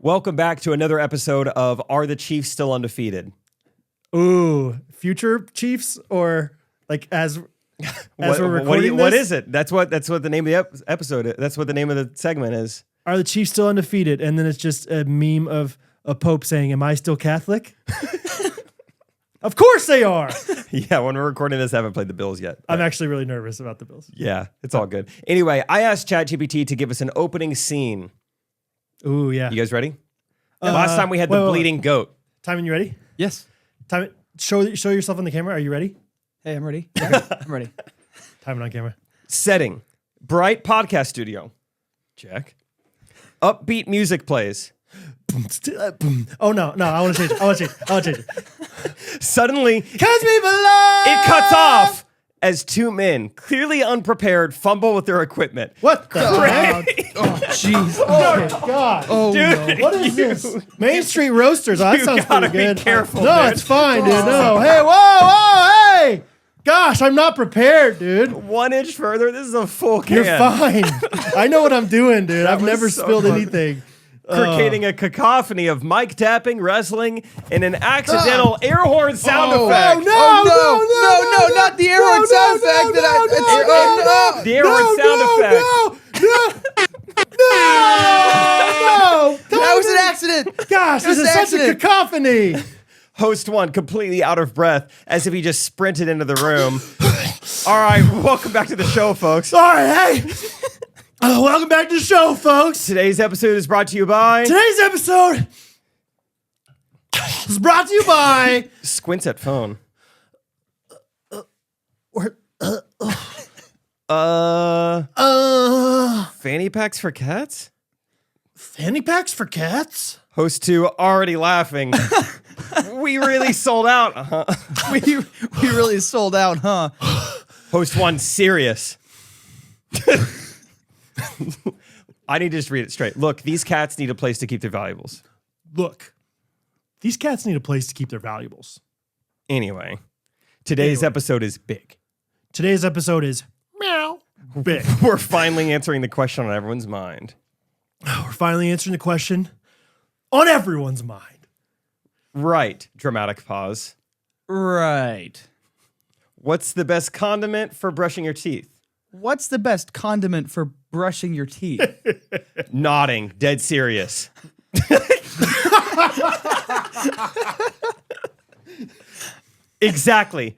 Welcome back to another episode of Are the Chiefs Still Undefeated? Ooh, future Chiefs or like as we're recording what this? is it? That's what the name of the episode is. That's what the name of the segment is. Are the Chiefs still undefeated? And then it's just a meme of a Pope saying, "Am I still Catholic?" Of course they are. Yeah, when we're recording this, I haven't played the Bills yet. I'm actually really nervous about the Bills. Yeah, it's all good. Anyway, I asked ChatGPT to give us an opening scene. Ooh, yeah. You guys ready? Last time we had the bleeding goat. Timon, you ready? Yes. Timon, show yourself on the camera. Are you ready? Hey, I'm ready. I'm ready. Timon on camera. Setting. Bright podcast studio. Check. Upbeat music plays. Oh, no. I want to change it. Suddenly, Cause we belong! it cuts off as two men, clearly unprepared, fumble with their equipment. What the heck? Oh, jeez. Oh, my God. Oh, Dude, no. What is this? Main Street Roasters. Oh, that You sounds gotta pretty good. be careful, No, dude. it's fine, dude. No. Hey, whoa, hey! Gosh, I'm not prepared, dude. 1 inch further, this is a full can. You're fine. I know what I'm doing, dude. I've was never so spilled fun. anything. Creating a cacophony of mic tapping, wrestling, and an accidental air horn sound effect. No, not the air horn sound effect. The air horn sound effect. No! That was an accident. Gosh, this It was is an such a accident. cacophony. Host one, completely out of breath, as if he just sprinted into the room. All right, welcome back to the show, folks. All right, hey. Welcome back to the show, folks. Today's episode is brought to you by Today's episode is brought to you by Squints at Phone. Fanny packs for cats? fanny packs for cats. Host two, already laughing. We really sold out. We really sold out, huh? Host one, serious. I need to just read it straight. Look, these cats need a place to keep their valuables. Look, these cats need a place to keep their valuables. Anyway, today's episode is big. Today's episode is meow big. We're finally answering the question on everyone's mind. We're finally answering the question on everyone's mind. Right, dramatic pause. Right. What's the best condiment for brushing your teeth? What's the best condiment for brushing your teeth? Nodding, dead serious. Exactly.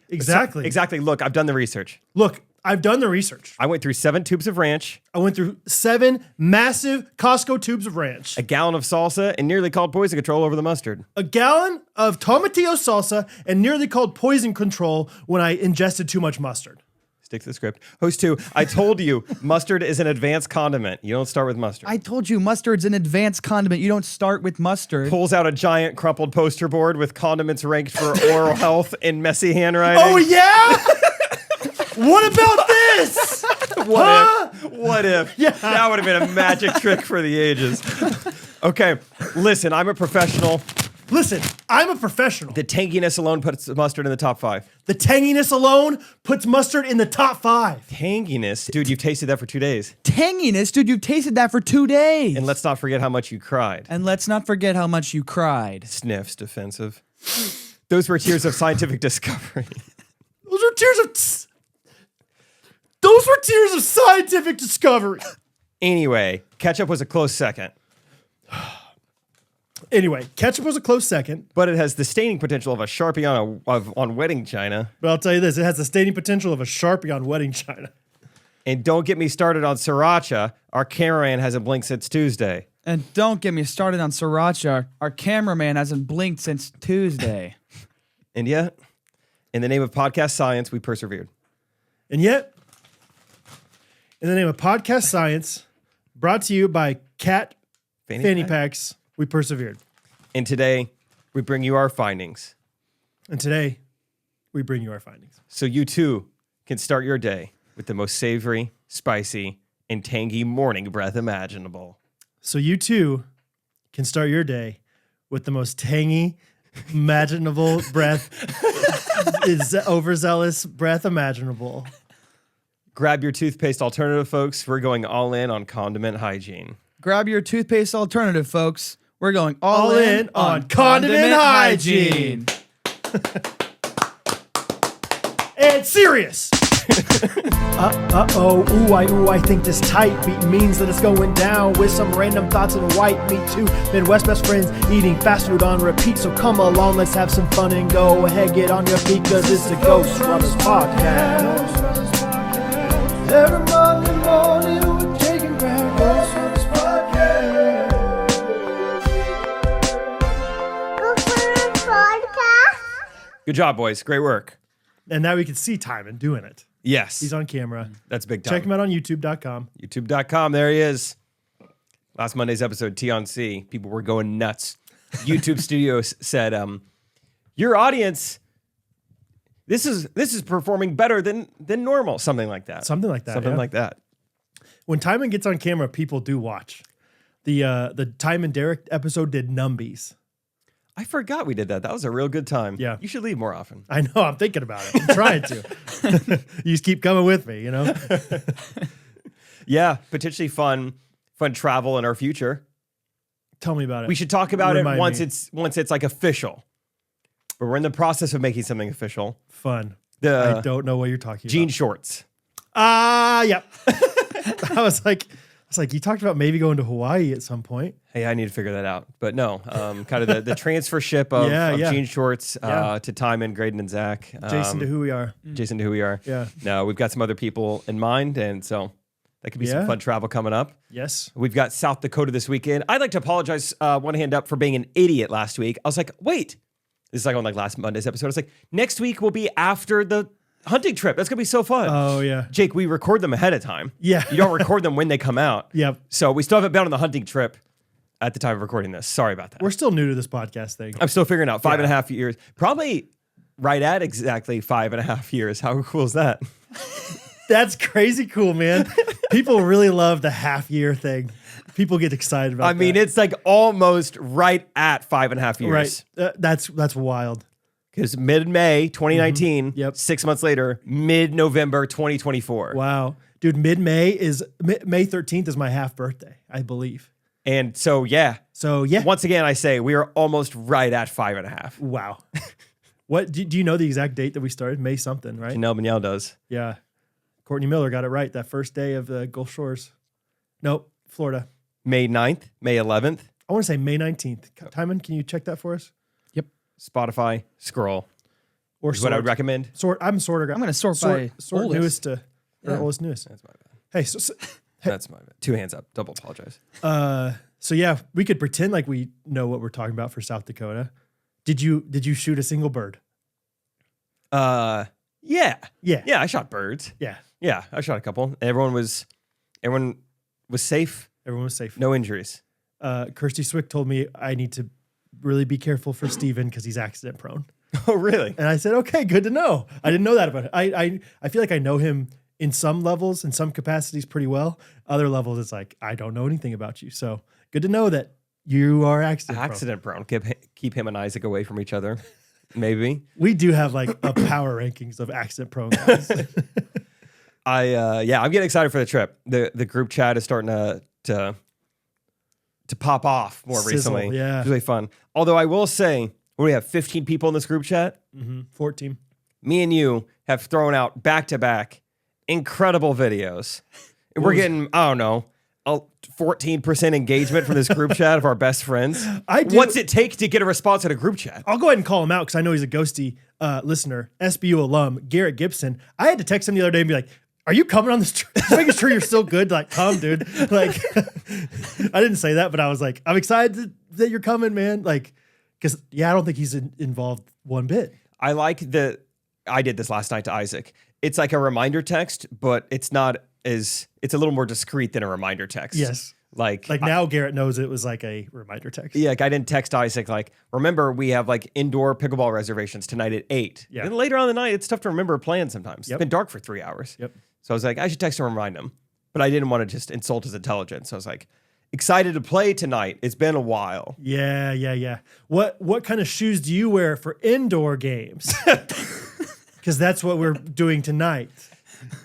Look, I've done the research. Look, I've done the research. I went through 7 tubes of ranch, I went through 7 massive Costco tubes of ranch, a gallon of salsa, and nearly called poison control over the mustard. a gallon of tomatillo salsa, and nearly called poison control when I ingested too much mustard. Stick to the script. Host two, I told you mustard is an advanced condiment. You don't start with mustard. I told you mustard's an advanced condiment. You don't start with mustard. Pulls out a giant crumpled poster board with condiments ranked for oral health in messy handwriting. Oh, yeah? What about this? What if? Yeah. That would have been a magic trick for the ages. Okay, listen, I'm a professional. Listen, I'm a professional. The tanginess alone puts mustard in the top 5. The tanginess alone puts mustard in the top 5. Tanginess? Dude, you've tasted that for 2 days. Tanginess, dude, you've tasted that for 2 days. And let's not forget how much you cried. And let's not forget how much you cried. Sniffs, defensive. Those were tears of scientific discovery. Those were tears of scientific discovery. Anyway, ketchup was a close second. Anyway, ketchup was a close second, But it has the staining potential of a Sharpie on wedding china. but I'll tell you this, it has the staining potential of a Sharpie on wedding china. And don't get me started on sriracha. Our cameraman hasn't blinked since Tuesday. And don't get me started on sriracha. Our cameraman hasn't blinked since Tuesday. And yet, in the name of podcast science, we persevered. And yet, in the name of podcast science, brought to you by Cat Fanny Packs, we persevered. And today, we bring you our findings. And today, we bring you our findings. So you too can start your day with the most savory, spicy, and tangy morning breath imaginable. So you too can start your day with the most tangy, imaginable breath, is overzealous breath imaginable. Grab your toothpaste alternative, folks. We're going all in on condiment hygiene. Grab your toothpaste alternative, folks. We're going all in on condiment hygiene. And serious. Ooh, I think this tight beat means that it's going down with some random thoughts and white meat too. Midwest best friends eating fast food on repeat. So come along, let's have some fun and go ahead, get on your feet, cause it's the Ghostrunners podcast. Every Monday morning we're taking back Ghostrunners podcast. Good job, boys. Great work. And now we can see Timon doing it. Yes. He's on camera. That's big time. Check him out on youtube.com. YouTube.com. There he is. Last Monday's episode, T on C. People were going nuts. YouTube Studios said, your audience, this is performing better than normal. Something like that. Something like that. When Timon gets on camera, people do watch. The Timon Derek episode did numbies. I forgot we did that. That was a real good time. Yeah. You should leave more often. I know. I'm thinking about it. I'm trying to. You just keep coming with me, you know? Yeah. Potentially fun travel in our future. Tell me about it. We should talk about Remind it once me. it's like official. But we're in the process of making something official. Fun. The I don't know what you're talking jean about. shorts. Yep. I was like, you talked about maybe going to Hawaii at some point. Hey, I need to figure that out. But no, kind of the transfer ship of jean shorts to Timon, Graydon, and Zach. Jason to who we are. Jason to who we are. Yeah. No, we've got some other people in mind, and so that could be some fun travel coming up. Yes. We've got South Dakota this weekend. I'd like to apologize, one hand up, for being an idiot last week. I was like, wait. This is like on last Monday's episode. I was like, next week will be after the hunting trip. That's going to be so fun. Oh, yeah. Jake, we record them ahead of time. Yeah. You don't record them when they come out. Yep. So we still haven't been on the hunting trip at the time of recording this. Sorry about that. We're still new to this podcast thing. I'm still figuring out 5.5 years. Probably right at exactly 5.5 years. How cool is that? That's crazy cool, man. People really love the half year thing. People get excited about I mean, it's like almost right at 5.5 years. Right. That's wild. Because mid-May 2019, Yep. 6 months later, mid-November 2024. Wow. Dude, May 13th is my half birthday, I believe. And so, yeah. So, yeah. Once again, I say we are almost right at 5.5. Wow. What do you know the exact date that we started? May something, right? Janelle Beniel does. Yeah. Courtney Miller got it right that first day of the Gulf Shores. Nope, Florida. May 9th, May 11th. I want to say May 19th. Timon, can you check that for us? Yep. Spotify, scroll. Or Is what I would recommend. I'm sort of. I'm going to sort by oldest. newest to or Yeah. oldest newest. That's my bad. Hey, That's my bad. 2 hands up. Double apologize. so yeah, we could pretend like we know what we're talking about for South Dakota. Did you shoot a single bird? Yeah. Yeah. Yeah, I shot birds. Yeah. Yeah, I shot a couple. Everyone was safe. Everyone was safe. No injuries. Kirsty Swick told me I need to really be careful for Steven because he's accident prone. Oh, really? And I said, okay, good to know. I didn't know that about him. I feel like I know him in some levels, in some capacities pretty well. Other levels, it's like, I don't know anything about you. So good to know that you are accident prone. Keep him and Isaac away from each other. Maybe. We do have like a power rankings of accident prone guys. I'm getting excited for the trip. The group chat is starting to pop off more Sizzle, recently. yeah. It's really fun. Although I will say, we have 15 people in this group chat. 14. Me and you have thrown out back-to-back incredible videos. And we're getting, I don't know, a 14% engagement from this group chat of our best friends. What's it take to get a response in a group chat? I'll go ahead and call him out because I know he's a Ghosty listener, SBU alum, Garrett Gibson. I had to text him the other day and be like, are you coming on this trip? Just making sure you're still good. Like, come, dude. Like, I didn't say that, but I was like, I'm excited that you're coming, man. Like, because, I don't think he's involved one bit. I like that. I did this last night to Isaac. It's like a reminder text, but it's not it's a little more discreet than a reminder text. Yes. Like now Garrett knows it was like a reminder text. Yeah, like I didn't text Isaac like, remember we have like indoor pickleball reservations tonight at 8. Yeah. And later on in the night, it's tough to remember plans sometimes. Yep. It's been dark for 3 hours. Yep. So I was like, I should text him and remind him. But I didn't want to just insult his intelligence. So I was like, excited to play tonight. It's been a while. Yeah. What kind of shoes do you wear for indoor games? Because that's what we're doing tonight.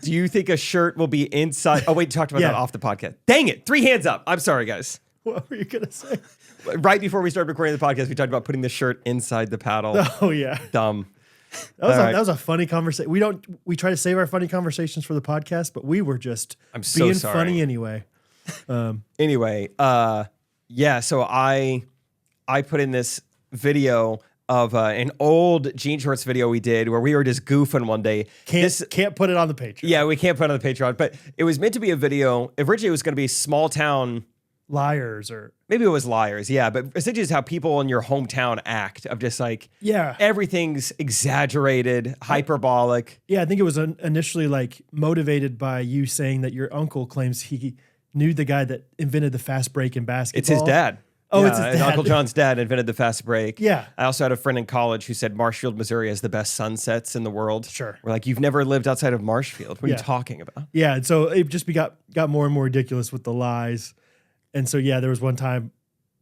Do you think a shirt will be inside? Oh, wait, you talked about Yeah. that off the podcast. Dang it. 3 hands up. I'm sorry, guys. What were you going to say? Right before we started recording the podcast, we talked about putting the shirt inside the paddle. Oh yeah. Dumb. That was a funny conversation. We try to save our funny conversations for the podcast, but we were just so being sorry. funny anyway. Anyway, yeah, so I put in this video of an old Jean Shorts video we did where we were just goofing one day. Can't put it on the Patreon. Yeah, we can't put it on the Patreon, but it was meant to be a video. Originally, it was going to be small town liars, or maybe it was liars. Yeah, but essentially, it's how people in your hometown act of just like everything's exaggerated, hyperbolic. Yeah, I think it was initially like motivated by you saying that your uncle claims he knew the guy that invented the fast break in basketball. It's his dad. Oh, yeah, it's his dad. Uncle John's dad invented the fast break. Yeah. I also had a friend in college who said Marshfield, Missouri has the best sunsets in the world. Sure. We're like, you've never lived outside of Marshfield. What are you talking about? Yeah, and so it just got more and more ridiculous with the lies. And so, yeah, there was one time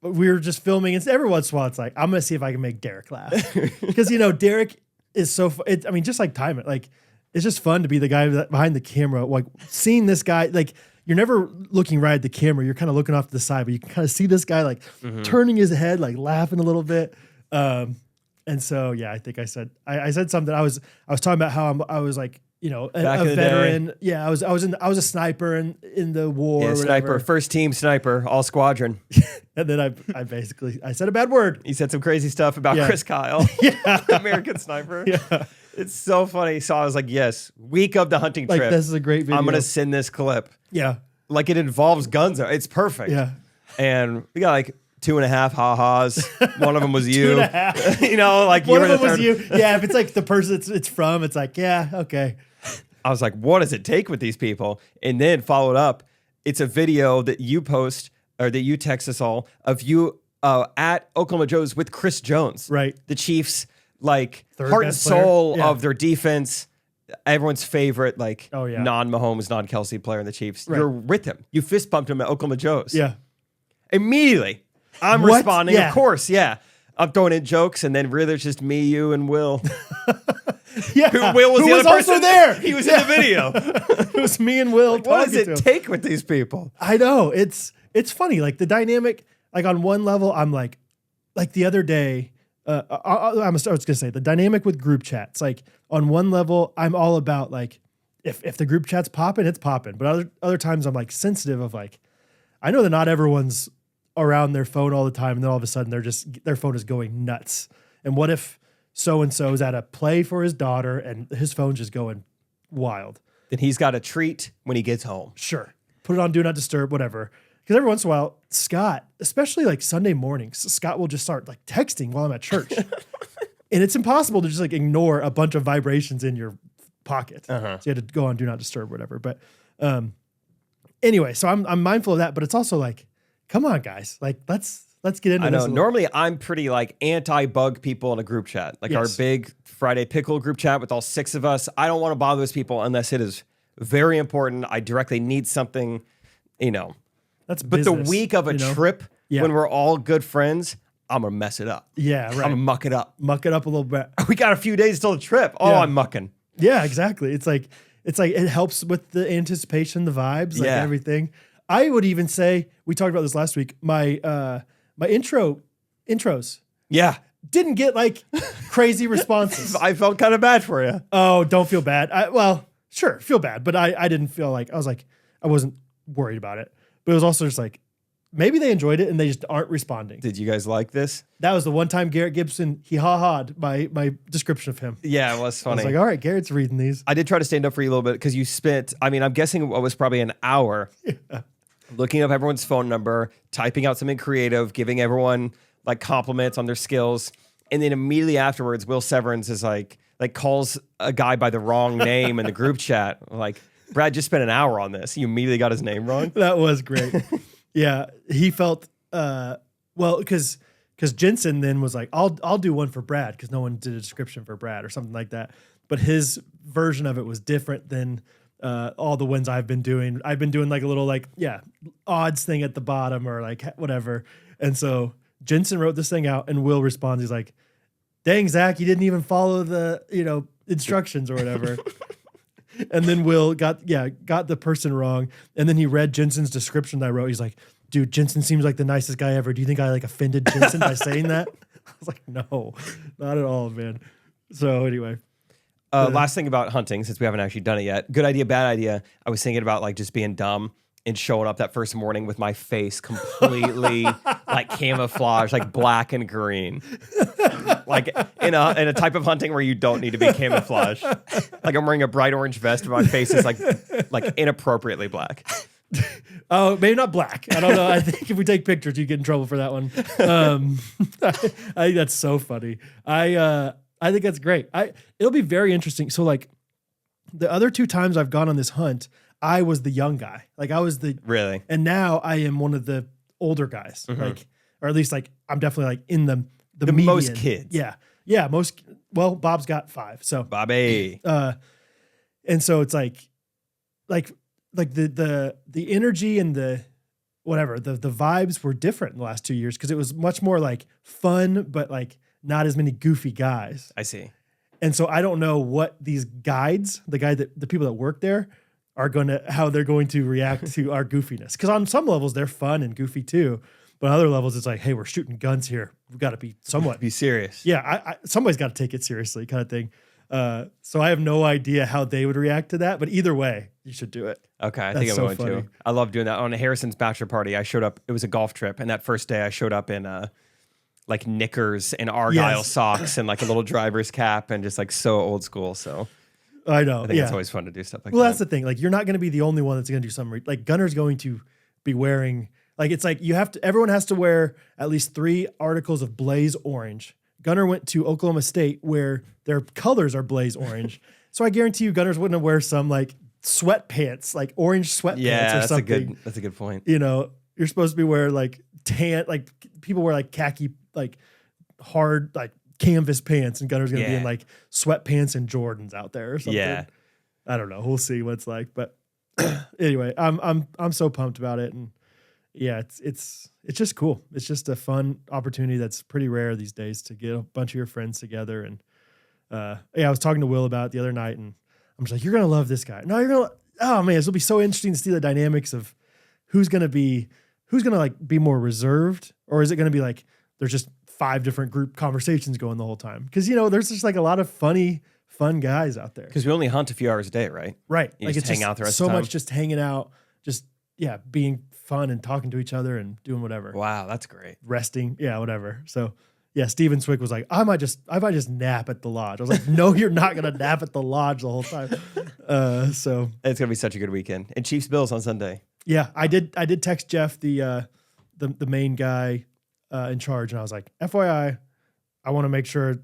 we were just filming, and every once in a while it's like, I'm going to see if I can make Derek laugh. Because, Derek is so just like time it. Like, it's just fun to be the guy behind the camera. Like, seeing this guy, like, you're never looking right at the camera. You're kind of looking off to the side, but you can kind of see this guy like turning his head, like laughing a little bit. And so, yeah, I think I said something. I was talking about how I was like, a veteran. Day. Yeah, I was a sniper in the war. Yeah, sniper, first team sniper, all squadron. And then I said a bad word. He said some crazy stuff about Chris Kyle. American sniper. Yeah. It's so funny. So I was like, yes, week of the hunting trip. This is a great video. I'm going to send this clip. Yeah. Like it involves guns. It's perfect. Yeah. And we got like 2.5 ha-has. One of them was you. 2.5. Like one of them was you. Yeah, if it's like the person it's from, it's like, yeah, okay. I was like, what does it take with these people? And then followed up, it's a video that you post or that you text us all of you at Oklahoma Joe's with Chris Jones. Right. The Chiefs, like third heart and best player. soul of their defense. Everyone's favorite, like non-Mahomes, non-Kelsey player in the Chiefs. Right. You're with him. You fist bumped him at Oklahoma Joe's. Yeah. Immediately, I'm What? responding. Yeah. Of course, yeah. I'm throwing in jokes, and then really it's just me, you, and Will. Yeah. Will was Who the was other also person. there. He was in the video. It was me and Will. Like, what does it take with these people? I know. It's funny. Like the dynamic, like on one level, I'm like the other day, I was going to say the dynamic with group chats. Like on one level, I'm all about like, if the group chat's popping, it's popping. But other times I'm like sensitive of like, I know that not everyone's around their phone all the time. And then all of a sudden their phone is going nuts. And what if so-and-so is at a play for his daughter and his phone's just going wild? Then he's got a treat when he gets home. Sure. Put it on Do Not Disturb, whatever. Because every once in a while, Scott, especially like Sunday mornings, Scott will just start like texting while I'm at church. And it's impossible to just like ignore a bunch of vibrations in your pocket. So you had to go on Do Not Disturb, whatever. But anyway, so I'm mindful of that, but it's also like, come on, guys. Like, let's get into this. I know. Normally, I'm pretty like anti-bug people in a group chat. Like our big Friday Pickle group chat with all 6 of us. I don't want to bother those people unless it is very important. I directly need something, That's but business, the week of a trip when we're all good friends, I'm going to mess it up. Yeah, right. I'm going to muck it up. Muck it up a little bit. We got a few days till the trip. Oh, I'm mucking. Yeah, exactly. It's like it helps with the anticipation, the vibes, like everything. I would even say, we talked about this last week, my intros. Yeah. Didn't get like crazy responses. I felt kind of bad for you. Oh, don't feel bad. Well, sure, feel bad, but I didn't feel like, I wasn't worried about it. But it was also just like, maybe they enjoyed it and they just aren't responding. Did you guys like this? That was the one time Garrett Gibson, he ha-ha'd my description of him. Yeah, it was funny. I was like, all right, Garrett's reading these. I did try to stand up for you a little bit because you spent, I'm guessing what was probably an hour looking up everyone's phone number, typing out something creative, giving everyone like compliments on their skills. And then immediately afterwards, Will Severance is like calls a guy by the wrong name in the group chat. Like, Brad just spent an hour on this. You immediately got his name wrong. That was great. Yeah, he felt because Jensen then was like, I'll do one for Brad because no one did a description for Brad or something like that. But his version of it was different than all the ones I've been doing. I've been doing like a little odds thing at the bottom or like whatever. And so Jensen wrote this thing out, and Will responds. He's like, "Dang, Zach, you didn't even follow the instructions or whatever." And then Will got the person wrong. And then he read Jensen's description that I wrote. He's like, dude, Jensen seems like the nicest guy ever. Do you think I like offended Jensen by saying that? I was like, no, not at all, man. So anyway. Last thing about hunting, since we haven't actually done it yet. Good idea, bad idea. I was thinking about like just being dumb and showing up that first morning with my face completely like camouflage, like black and green. Like in a type of hunting where you don't need to be camouflaged. Like I'm wearing a bright orange vest, but my face is like inappropriately black. Oh, maybe not black. I don't know. I think if we take pictures, you get in trouble for that one. I think that's so funny. I think that's great. It'll be very interesting. So like the other 2 times I've gone on this hunt, I was the young guy. Like I was really, and now I am one of the older guys. Mm-hmm. Like, or at least like I'm definitely like in the median. Most kids. Yeah. Most. Well, Bob's got 5. So Bobby. And so it's like the energy and the whatever the vibes were different in the last 2 years because it was much more like fun, but like not as many goofy guys. I see. And so I don't know what these guides, the people that work there, how they're going to react to our goofiness. Because on some levels they're fun and goofy too, but on other levels it's like, hey, we're shooting guns here. We've got to be somewhat be serious. Yeah, somebody's got to take it seriously, kind of thing. So I have no idea how they would react to that, but either way, you should do it. Okay, I think I'm going to. I love doing that. On Harrison's bachelor party, I showed up. It was a golf trip, and that first day I showed up in like knickers and Argyle socks and like a little driver's cap and just like so old school. So I know. I think it's always fun to do stuff like that. Well, that's the thing. Like you're not going to be the only one that's going to do something. Like Gunner's going to be wearing. Like it's like everyone has to wear at least 3 articles of blaze orange. Gunner went to Oklahoma State where their colors are blaze orange. So I guarantee you Gunners wouldn't wear some like sweatpants, like orange sweatpants or something. That's a good point. You know, you're supposed to be wearing like tan, like people wear like khaki, like hard, like canvas pants, and Gunner's going to be in like sweatpants and Jordans out there or something. Yeah. I don't know. We'll see what it's like. But anyway, I'm so pumped about it. And yeah, it's just cool. It's just a fun opportunity that's pretty rare these days to get a bunch of your friends together. And I was talking to Will about it the other night, and I'm just like, you're gonna love this guy. No, you're gonna. Oh man, this will be so interesting to see the dynamics of who's gonna like be more reserved, or is it gonna be like there's just 5 different group conversations going the whole time? Because there's just like a lot of fun guys out there. Because we only hunt a few hours a day, right? Right. You like just it's hang out the rest so of the time. much just hanging out, just being fun and talking to each other and doing whatever. Wow, that's great. Resting, whatever. So yeah, Steven Swick was like, I might just nap at the lodge. I was like, no, you're not gonna nap at the lodge the whole time. So it's gonna be such a good weekend. And Chiefs Bills on Sunday. Yeah, I did text Jeff, the main guy in charge, and I was like, FYI, I want to make sure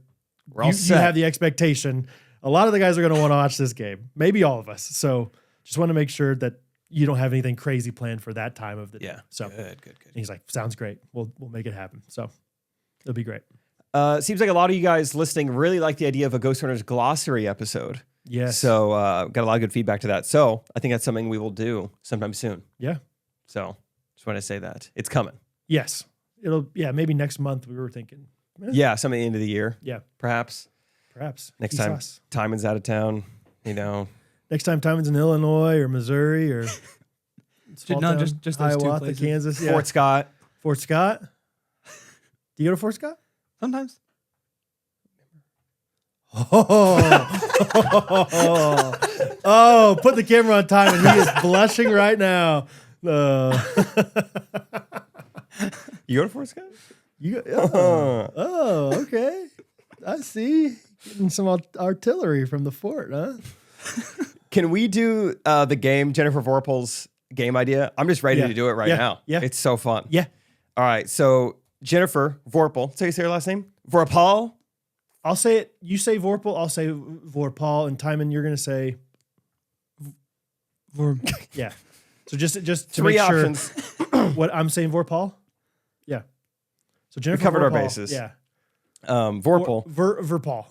you have the expectation. A lot of the guys are gonna want to watch this game. Maybe all of us. So just want to make sure that you don't have anything crazy planned for that time of the day. So good. And he's like, sounds great. We'll make it happen. So it'll be great. Seems like a lot of you guys listening really like the idea of a Ghostrunners glossary episode. Yes. So got a lot of good feedback to that. So I think that's something we will do sometime soon. Yeah. So just want to say that it's coming. Yes. Maybe next month we were thinking. Yeah, some at the end of the year. Yeah. Perhaps. Next time Tymon's out of town, Next time Tymon's in Illinois or Missouri or just those 2 Hiawatha, places. Kansas. Yeah. Fort Scott. Fort Scott. Do you go to Fort Scott? Sometimes. Oh, put the camera on Tymon. He is blushing right now. You go to Fort Scott? Okay. I see. Getting some artillery from the fort, huh? Can we do the game, Jennifer Vorpal's game idea? I'm just ready to do it right now. Yeah. It's so fun. Yeah. All right. So Jennifer Vorpal. That's how you say her last name? Vorpal? I'll say it. You say Vorpal. I'll say Vorpal. And Tymon, you're going to say... Yeah. So just to 3 make options. Sure what I'm saying, Vorpal? Yeah. So Jennifer We covered our Vorpal, bases. Yeah. Vorpal. Vorpal.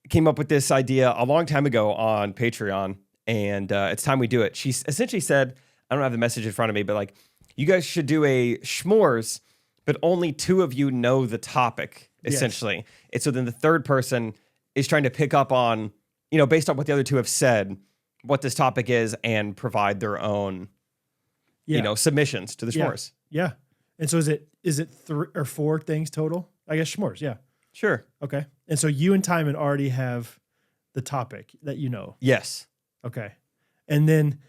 Came up with this idea a long time ago on Patreon, and it's time we do it. She essentially said, I don't have the message in front of me, but like, you guys should do a shmores, but only 2 of you know the topic, essentially. Yes. And so then the third person is trying to pick up on, based on what the other 2 have said, what this topic is and provide their own submissions to the Yeah. shmores. Yeah. And so is it 3 or 4 things total? I guess shmores. Yeah. Sure. Okay. And so you and Timon already have the topic that you know. Yes. Okay. And then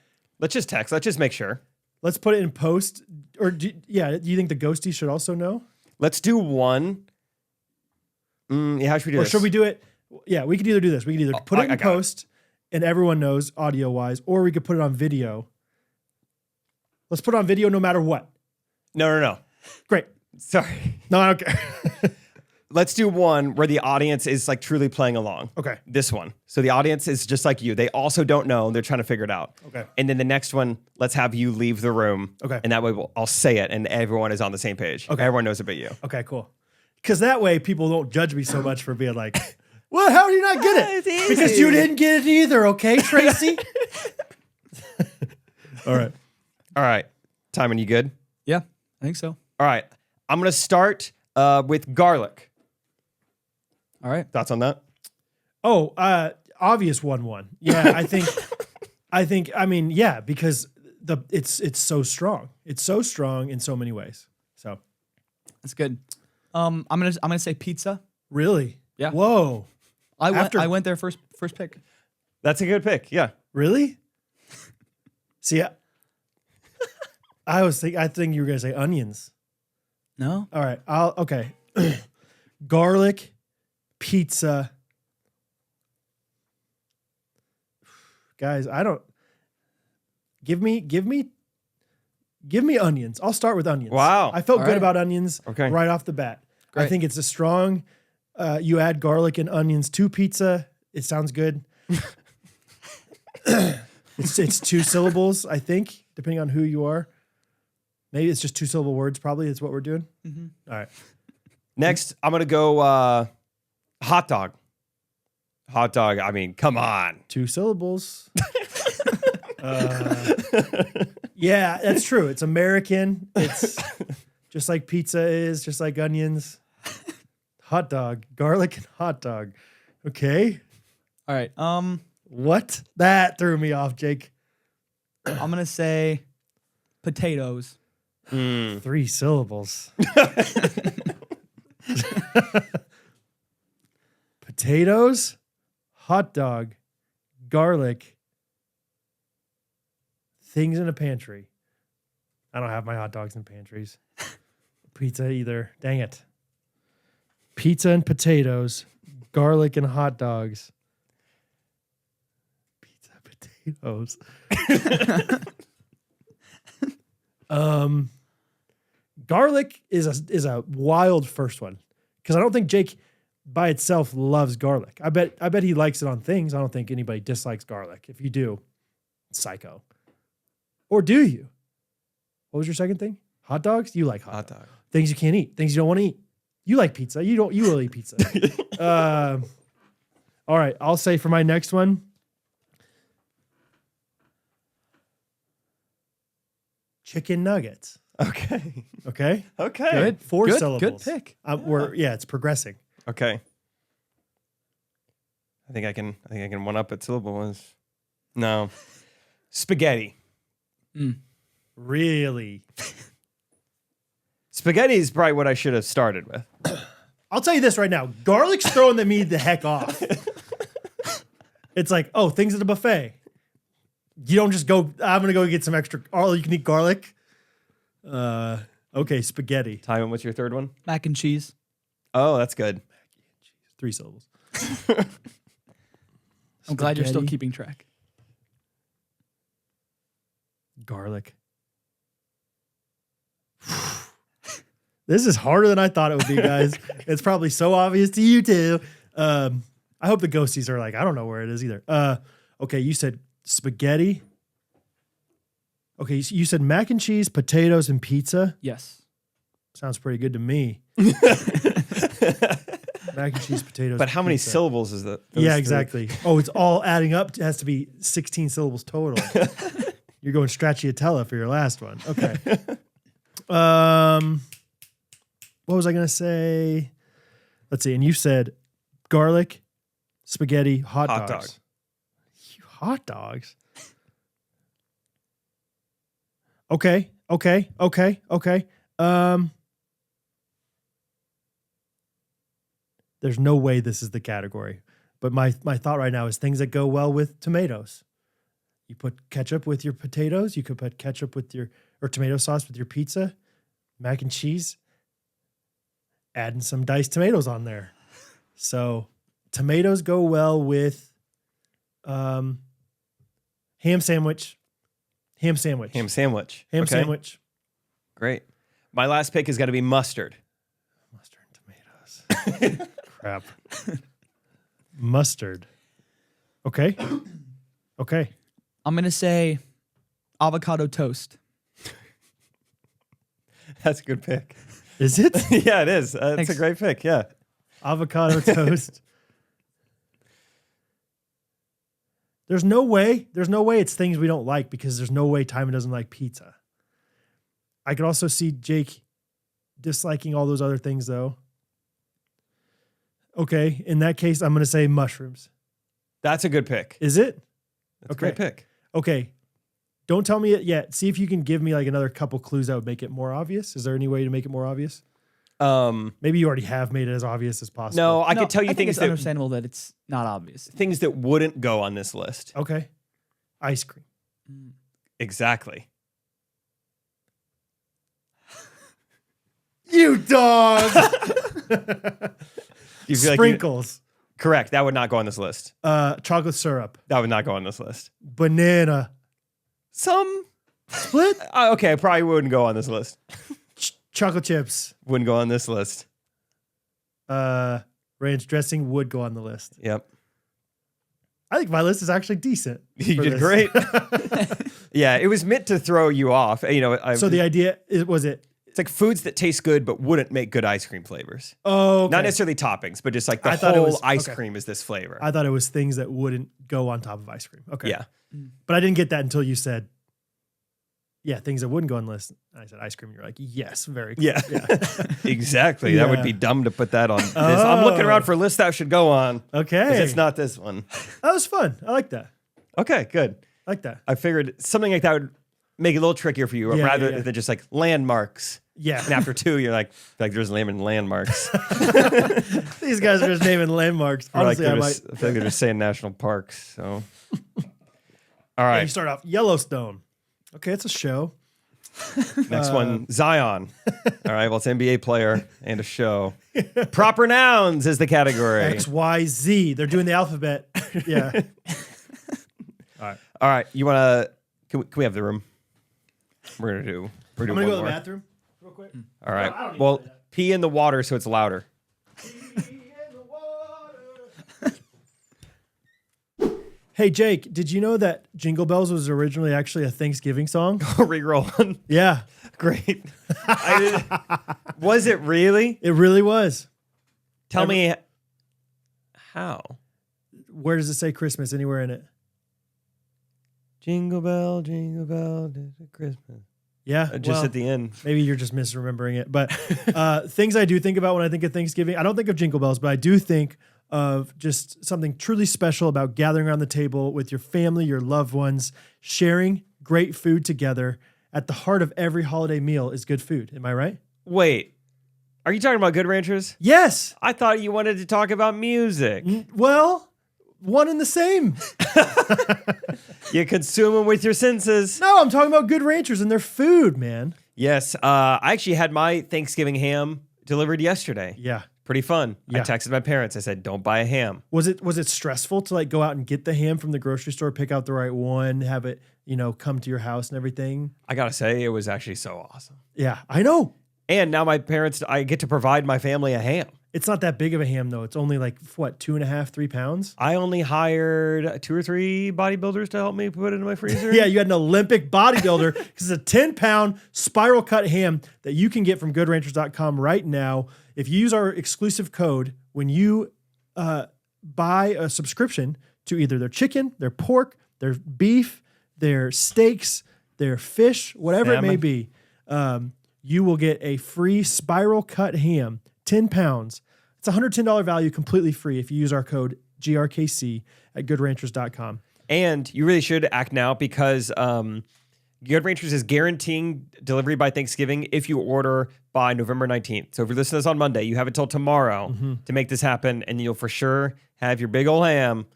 Let's just text. Let's just make sure. let's put it in post. Or do you think the ghosties should also know? Let's do one. Yeah, how should we do Or this? should we do it? Yeah, we could either do this. We could either put it I in got it. post and everyone knows audio wise, or we could put it on video. Let's put it on video no matter what. No. Great. Sorry. No, I don't care. Let's do one where the audience is like truly playing along. Okay. This one. So the audience is just like you. They also don't know. They're trying to figure it out. Okay. And then the next one, let's have you leave the room. Okay. And that way I'll say it and everyone is on the same page. Okay. Everyone knows about you. Okay, cool. Because that way people don't judge me so much for being like, well, how do you not get it? It's easy. Because you didn't get it either, okay, Tracy? All right. All right. Timon, you good? Yeah, I think so. All right. I'm going to start with garlic. All right. Thoughts on that? Oh, obvious 1-1. Yeah, I mean, yeah, because it's so strong. It's so strong in so many ways. So That's good. I'm gonna say pizza. really? Yeah. Whoa. I went there first pick. That's a good pick. Yeah. Really? See, I think you were gonna say onions. No. All right. Okay. Garlic, pizza. Guys, I don't give me onions. I'll start with onions. Wow. I felt All good right. about onions Okay. right off the bat. I Great. think it's a strong you add garlic and onions to pizza. It sounds good. It's 2 syllables, I think, depending on who you are. Maybe it's just 2-syllable words, probably is what we're doing. Mm-hmm. All right. Next, I'm going to go hot dog. Hot dog. I mean, come on. 2 syllables. Yeah, that's true. It's American. It's just like pizza is, just like onions. Hot dog, garlic and hot dog. Okay. All right. What? That threw me off, Jake. I'm gonna say potatoes. 3 syllables. Potatoes, hot dog, garlic, things in a pantry. I don't have my hot dogs in pantries. Pizza either. Dang it. Pizza and potatoes, garlic and hot dogs. Pizza, potatoes. Garlic is a wild first one because I don't think Jake by itself loves garlic. I bet he likes it on things. I don't think anybody dislikes garlic. If you do, psycho. Or do you? What was your second thing? Hot dogs? You like hot dogs. dog. Things you can't eat. Things you don't want to eat. You like pizza. You will eat pizza. All right. I'll say for my next one. Chicken nuggets. Okay. Okay. Okay. Good. 4 Good syllables. pick. It's progressing. Okay. I think I can one up at syllable ones. No. Spaghetti. Really? Spaghetti is probably what I should have started with. I'll tell you this right now. Garlic's throwing me the heck off. It's like, oh, things at a buffet. You don't just go, I'm going to go get some extra, all you can eat garlic. Okay, spaghetti. Timon, what's your third one? Mac and cheese. Oh, that's good. 3 syllables. I'm glad you're still Spaghetti, keeping track. Garlic. This is harder than I thought it would be, guys. It's probably so obvious to you too. I hope the ghosties are like, I don't know where it is either. Okay, you said spaghetti. Okay, you said mac and cheese, potatoes, and pizza. Yes. Sounds pretty good to me. Mac and cheese, potatoes. But how many pizza. syllables is that? Those Yeah, three? exactly. Oh, it's all adding up. It has to be 16 syllables total. You're going stracciatella for your last one. Okay. What was I going to say? Let's see. And you said garlic, spaghetti, hot Hot dogs. dog. Hot dogs? Okay. There's no way this is the category, but my thought right now is things that go well with tomatoes. You put ketchup with your potatoes. You could put ketchup with or tomato sauce with your pizza, mac and cheese, adding some diced tomatoes on there. So tomatoes go well with ham sandwich. Ham sandwich. Great. My last pick is going to be mustard. Mustard and tomatoes. Crap. Mustard. Okay. I'm going to say avocado toast. That's a good pick. Is it? Yeah, it is. It's Thanks. a great pick. Yeah. Avocado toast. There's no way it's things we don't like because there's no way Timon doesn't like pizza. I could also see Jake disliking all those other things though. Okay, in that case, I'm going to say mushrooms. That's a good pick. Is it? That's a great pick. Okay. Don't tell me it yet. See if you can give me like another couple clues that would make it more obvious. Is there any way to make it more obvious? Maybe you already have made it as obvious as possible. No, I could tell you I think things it's understandable that it's not obvious. things that wouldn't go on this list. Okay. Ice cream. Exactly. You dog. You feel Sprinkles. Correct. That would not go on this list. Chocolate syrup. That would not go on this list. Banana. Some Split. okay, probably wouldn't go on this list. Chocolate chips. Wouldn't go on this list. Ranch dressing would go on the list. Yep. I think my list is actually decent. You for did this. great. Yeah, it was meant to throw you off. You know, So the idea was it? it's like foods that taste good but wouldn't make good ice cream flavors. Oh, okay. Not necessarily toppings, but just like the I thought it whole was- ice okay. cream is this flavor. I thought it was things that wouldn't go on top of ice cream. Okay. Yeah. But I didn't get that until you said, yeah, things that wouldn't go on the list. I said ice cream. And you're like, yes, very cool. Yeah. Exactly. That would Yeah. be dumb to put that on this. I'm looking around for lists that should go on. Okay. 'Cause it's not this one. That was fun. I like that. Okay, good. I like that. I figured something like that would make it a little trickier for you, Yeah, rather yeah. than just like landmarks. Yeah. And after two, you're like there's naming landmarks. These guys are just naming landmarks. Or like Honestly, I they're might. just, I feel like they're just saying national parks. So, all Yeah, right. you start off Yellowstone. Okay, it's a show. Next one, Zion. All right. Well, it's NBA player and a show. Proper nouns is the category. X, Y, Z. They're doing the alphabet. Yeah. All right. You want to? Can we have the room? We're gonna do. We're I'm doing going to go one to the more. bathroom real quick. All I don't right. need Well, to do that. pee in the water so it's louder. Hey, Jake, did you know that Jingle Bells was originally actually a Thanksgiving song? Reroll. Yeah, Great. Was it really? it really was. Tell me how. Where does it say Christmas anywhere in it? Jingle bell, Christmas. Yeah, Just well, at the end. maybe you're just misremembering it. But things I do think about when I think of Thanksgiving, I don't think of Jingle Bells, but I do think of just something truly special about gathering around the table with your family, your loved ones, sharing great food together. At the heart of every holiday meal is good food. Am I right? Wait, are you talking about Good Ranchers? Yes. I thought you wanted to talk about music. Well, one and the same. You consume them with your senses. No, I'm talking about Good Ranchers and their food, man. Yes, I actually had my Thanksgiving ham delivered yesterday. Yeah. Pretty fun. Yeah. I texted my parents. I said, "Don't buy a ham." Was it stressful to like go out and get the ham from the grocery store, pick out the right one, have it, come to your house and everything? I gotta say, it was actually so awesome. Yeah, I know. And now I get to provide my family a ham. It's not that big of a ham though. It's only like what, 2.5, 3 pounds? I only hired 2 or 3 bodybuilders to help me put it in my freezer. Yeah, you had an Olympic bodybuilder because it's a 10-pound spiral cut ham that you can get from goodranchers.com right now. If you use our exclusive code, when you buy a subscription to either their chicken, their pork, their beef, their steaks, their fish, whatever it may Salmon. be, you will get a free spiral cut ham, 10 pounds. It's a $110 value, completely free if you use our code GRKC at goodranchers.com. And you really should act now because Good Ranchers is guaranteeing delivery by Thanksgiving if you order by November 19th. So if you're listening to this on Monday, you have until tomorrow to make this happen, and you'll for sure have your big old ham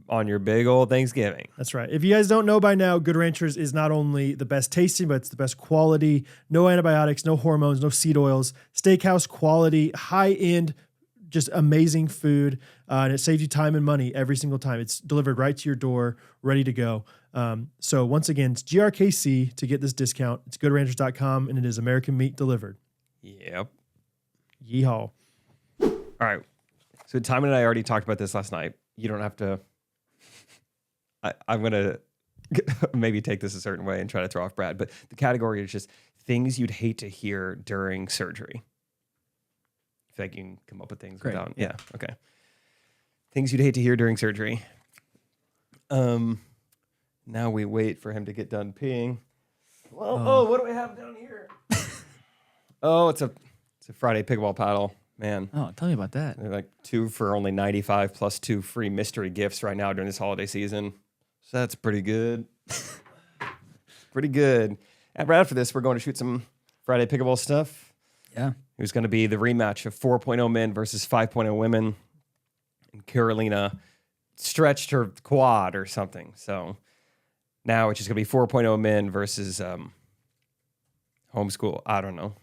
on your big old Thanksgiving. That's right. If you guys don't know by now, Good Ranchers is not only the best tasting, but it's the best quality. No antibiotics, no hormones, no seed oils. Steakhouse quality, high-end, just amazing food. And it saves you time and money every single time. It's delivered right to your door, ready to go. So once again, it's GRKC to get this discount. It's goodranchers.com, and it is American meat delivered. Yep. Yeehaw. All right. So Timon and I already talked about this last night. You don't have to... I'm going to maybe take this a certain way and try to throw off Brad, but the category is just things you'd hate to hear during surgery. I feel like you can come up with things without... Yeah, okay. Things you'd hate to hear during surgery. Now we wait for him to get done peeing. Well, what do we have down here? It's a Friday pickleball paddle. Man. Oh, tell me about that. They're like 2 for only $95 plus 2 free mystery gifts right now during this holiday season. So that's pretty good. Pretty good. And right after this, we're going to shoot some Friday pickleball stuff. Yeah. It was going to be the rematch of 4.0 men versus 5.0 women. And Carolina stretched her quad or something. So now it's just going to be 4.0 men versus homeschool. I don't know.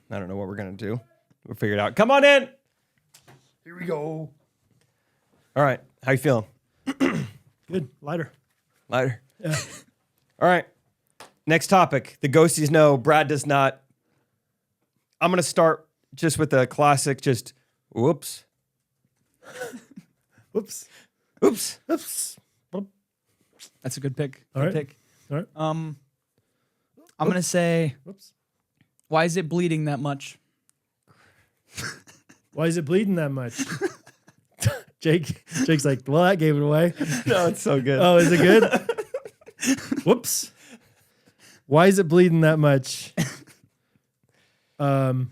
I don't know what we're going to do. We'll figure it out. Come on in. Here we go. All right. How you feeling? Good. Lighter. Lighter. Yeah. All right. Next topic. The ghosties know. Brad does not. I'm going to start just with the classic, just whoops. Whoops. Oops. Oops. That's a good pick. All Good right. pick. All right. I'm going to say, Whoops. why is it bleeding that much? Why is it bleeding that much? Jake's like, well, that gave it away. No, it's so good. Oh, is it good? Whoops. Why is it bleeding that much? Okay, I'm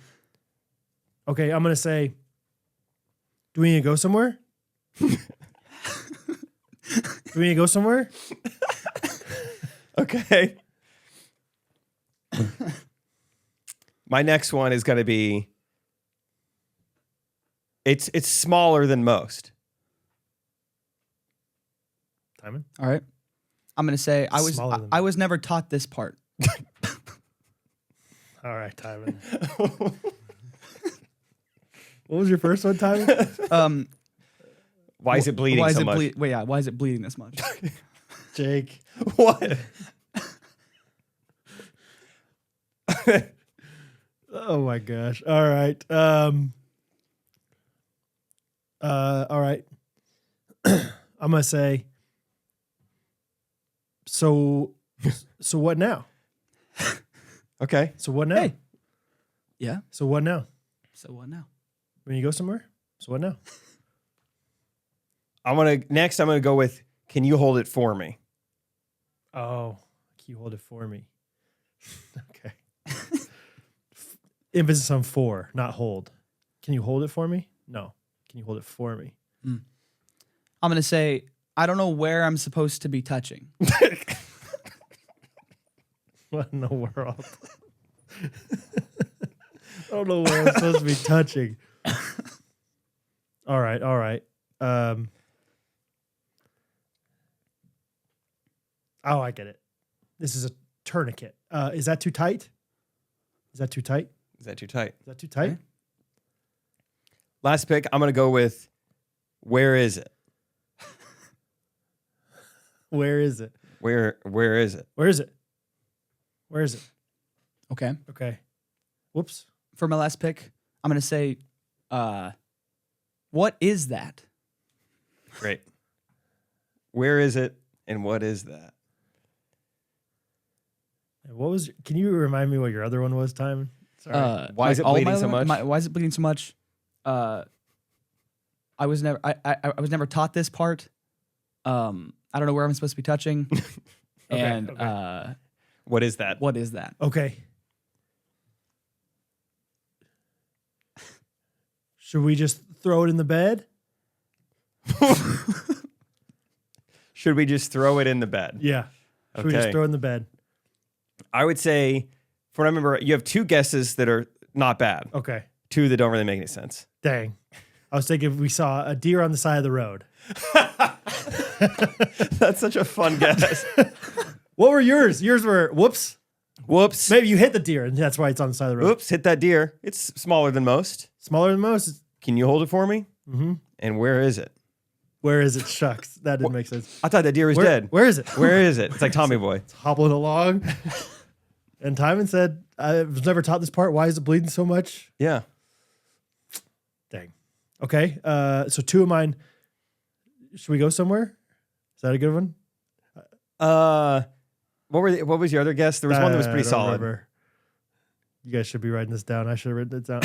gonna say, do we need to go somewhere? Do we need to go somewhere? Okay. My next one is going to be, it's smaller than most. Timon? All right. I'm going to say Smaller than I was never taught this part. All right, Timon. What was your first one, Timon? Why is it bleeding so much? Why is it bleeding this much? Jake. What? Oh my gosh. All right. All right. I'm gonna say. So what now? Okay. So what now? Hey. Yeah. So what now? So what now? When you go somewhere? So what now? I'm going to go with, can you hold it for me? Oh, can you hold it for me? Okay. Emphasis on for, not hold. Can you hold it for me? No. Can you hold it for me? I'm going to say, I don't know where I'm supposed to be touching. What in the world? I don't know where I'm supposed to be touching. All right. Oh, I get it. This is a tourniquet. Is that too tight? Is that too tight? Is that too tight? Is that too tight? Okay. Last pick, I'm going to go with, where is it? Where is it? Where is it? Where is it? Where is it? Okay. Okay. Whoops. For my last pick, I'm going to say, what is that? Great. Where is it and what is that? What was? Can you remind me what your other one was, Timon? Sorry. Why is it all bleeding my so other- much? why is it bleeding so much? I was never taught this part. I don't know where I'm supposed to be touching. Okay. What is that? What is that? Okay. Should we just throw it in the bed? Should we just throw it in the bed? Yeah. Should we just Okay. throw it in the bed? I would say, from what I remember, you have 2 guesses that are not bad. Okay. 2 that don't really make any sense. Dang. I was thinking if we saw a deer on the side of the road. That's such a fun guess. What were yours? Yours were whoops. Whoops. Maybe you hit the deer and that's why it's on the side of the road. Oops, hit that deer. It's smaller than most. Smaller than most. Can you hold it for me? Mm-hmm. And where is it? Where is it? Shucks. That didn't make sense. I thought that deer was dead. Where is it? Where is it? It's like Tommy Boy. It's hobbling along. And Timon said, I was never taught this part. Why is it bleeding so much? Yeah. Dang. Okay. So 2 of mine. Should we go somewhere? Is that a good one? What was your other guess? There was one that was pretty I don't solid. remember. You guys should be writing this down. I should have written it down.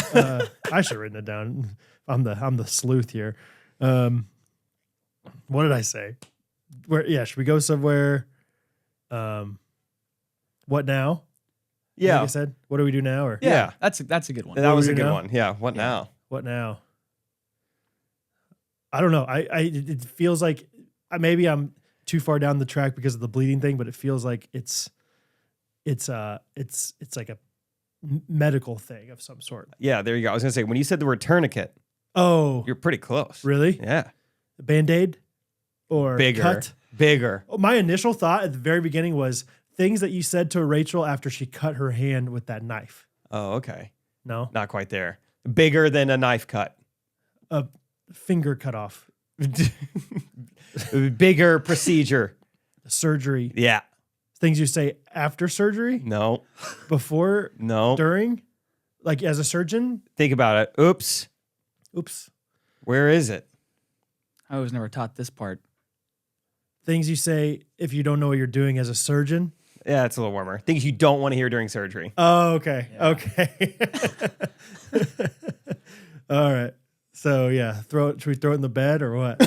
I should have written it down. I'm the sleuth here. What did I say? Should we go somewhere? What now? Yeah. Like I said, what do we do now? Or Yeah. That's a good one. That was do a we good do now? one. Yeah. What now? what now? I don't know. It feels like maybe I'm too far down the track because of the bleeding thing, but it feels like it's like a medical thing of some sort. Yeah, there you go. I was gonna say when you said the word tourniquet, Oh, you're pretty close. really? Yeah. Band-Aid or Bigger. cut? Bigger. My initial thought at the very beginning was things that you said to Rachel after she cut her hand with that knife. Oh, okay. No? Not quite there. Bigger than a knife cut. A finger cut off. Bigger procedure. Surgery. Yeah. Things you say after surgery? No. Before? No. During? Like as a surgeon? Think about it. Oops. Oops. Where is it? I was never taught this part. Things you say if you don't know what you're doing as a surgeon? Yeah, it's a little warmer. Things you don't want to hear during surgery. Oh, okay. Yeah. Okay. All right. So yeah, should we throw it in the bed or what?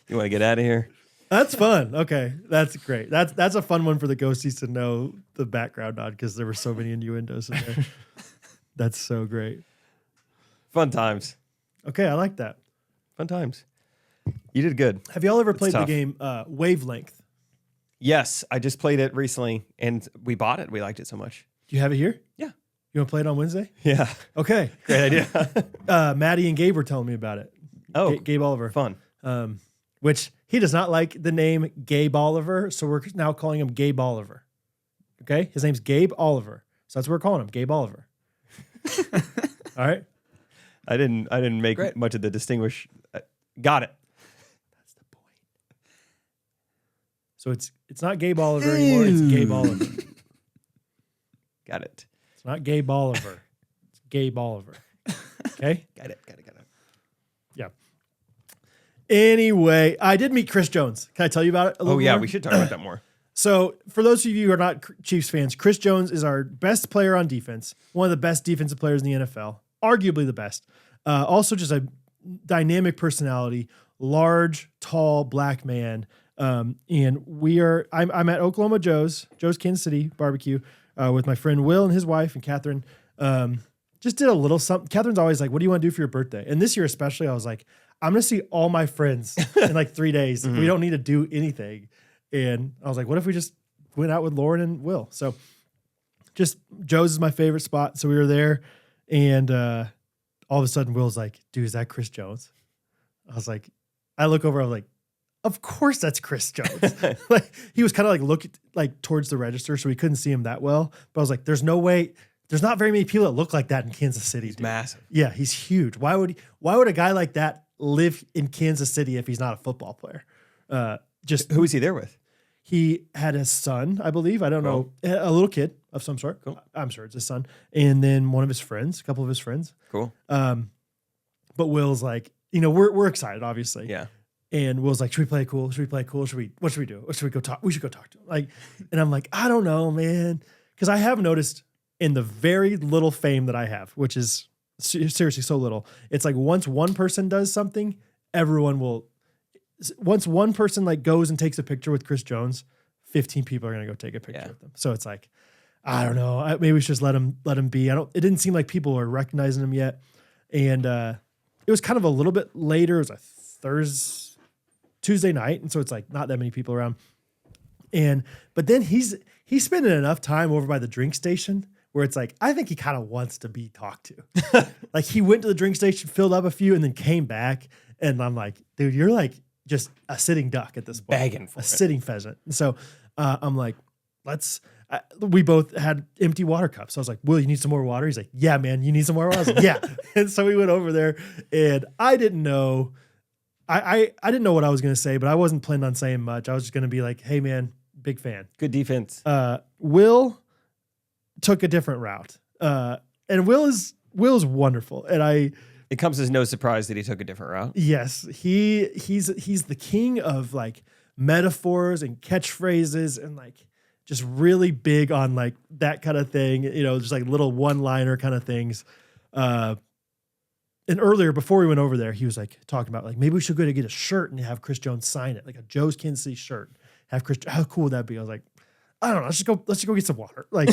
You want to get out of here? That's fun. Okay. That's great. That's a fun one for the ghosties to know the background on because there were so many innuendos in there. That's so great. Fun times. Okay, I like that. Fun times. You did good. Have y'all ever played the tough. game Wavelength? Yes, I just played it recently and we bought it. We liked it so much. Do you have it here? Yeah. You want to play it on Wednesday? Yeah. Okay. Great idea. Maddie and Gabe were telling me about it. Oh, Gabe Oliver. fun. Which he does not like the name Gabe Oliver, so we're now calling him Gabe Oliver. Okay? His name's Gabe Oliver. So that's what we're calling him, Gabe Oliver. All right? I didn't make Great. much of the distinguish. Got it. That's the point. So it's not Gabe Oliver anymore, it's Gabe Oliver. Got it. It's not Gabe Oliver. It's Gabe Oliver. Okay? Got it. Yeah. Anyway, I did meet Chris Jones. Can I tell you about it a little Oh, yeah, more? we should talk about that more. So, for those of you who are not Chiefs fans, Chris Jones is our best player on defense, one of the best defensive players in the NFL, arguably the best. Also, just a dynamic personality, large, tall, black man. And I'm at Oklahoma Joe's Kansas City barbecue with my friend Will and his wife and Catherine. Just did a little something. Catherine's always like, what do you want to do for your birthday? And this year especially, I was like, I'm going to see all my friends in like 3 days. We don't need to do anything. And I was like, what if we just went out with Lauren and Will? So just Joe's is my favorite spot. So we were there and all of a sudden Will's like, dude, is that Chris Jones? I was like, I look over, I was like, of course that's Chris Jones. Like he was kind of like looking like towards the register, so we couldn't see him that well. But I was like, there's no way, there's not very many people that look like that in Kansas City. He's dude. massive. Yeah, he's huge. Why would a guy like that live in Kansas City if he's not a football player? Who was he there with? He had a son, I believe. I don't know, a little kid of some sort. Cool. I'm sure it's his son. And then one of his friends, a couple of his friends. Cool. But Will's like, we're excited, obviously. Yeah. And Will's like, should we play cool? Should we play cool? What should we do? What should we go talk? We should go talk to him. Like, and I'm like, I don't know, man. Because I have noticed in the very little fame that I have, which is seriously so little, it's like once one person does something, everyone will. Once one person like goes and takes a picture with Chris Jones, 15 people are gonna go take a picture with them. So it's like, I don't know. Maybe we should just let him be. It didn't seem like people were recognizing him yet, and it was kind of a little bit later. It was a Tuesday night, and so it's like not that many people around. But then he's spending enough time over by the drink station where it's like, I think he kind of wants to be talked to. Like he went to the drink station, filled up a few, and then came back. And I'm like, dude, you're like just a sitting duck at this point. Begging for a it. sitting pheasant. And so I'm like, we both had empty water cups. So I was like, Will, you need some more water? He's like, yeah, man, you need some more water? I was like, yeah. And so we went over there and I didn't know. I didn't know what I was going to say, but I wasn't planning on saying much. I was just going to be like, hey, man, big fan. Good defense. Will took a different route. And Will's wonderful. And it comes as no surprise that he took a different route. yes, he's the king of like metaphors and catchphrases and like just really big on like that kind of thing, just like little one-liner kind of things. And earlier, before we went over there, he was like talking about like, maybe we should go to get a shirt and have Chris Jones sign it, like a Joe's Kansas City shirt. Have Chris, how cool would that be? I was like, I don't know. Let's just go get some water. Like,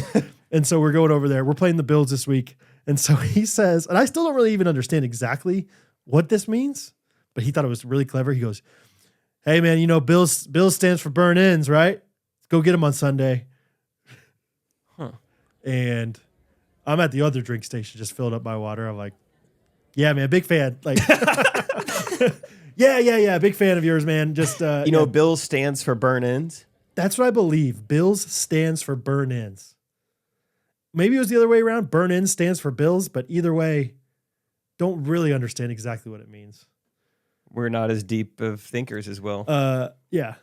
and so we're going over there. We're playing the Bills this week. And so he says, and I still don't really even understand exactly what this means, but he thought it was really clever. He goes, hey man, Bills stands for burn ends, right? Go get them on Sunday. Huh. And I'm at the other drink station, just filled up my water. I'm like, yeah, man, big fan. Like, yeah, big fan of yours, man. Just Bills stands for burn ends. That's what I believe. Bills stands for burn ends. Maybe it was the other way around. Burn ends stands for Bills, but either way, don't really understand exactly what it means. We're not as deep of thinkers as well. Yeah.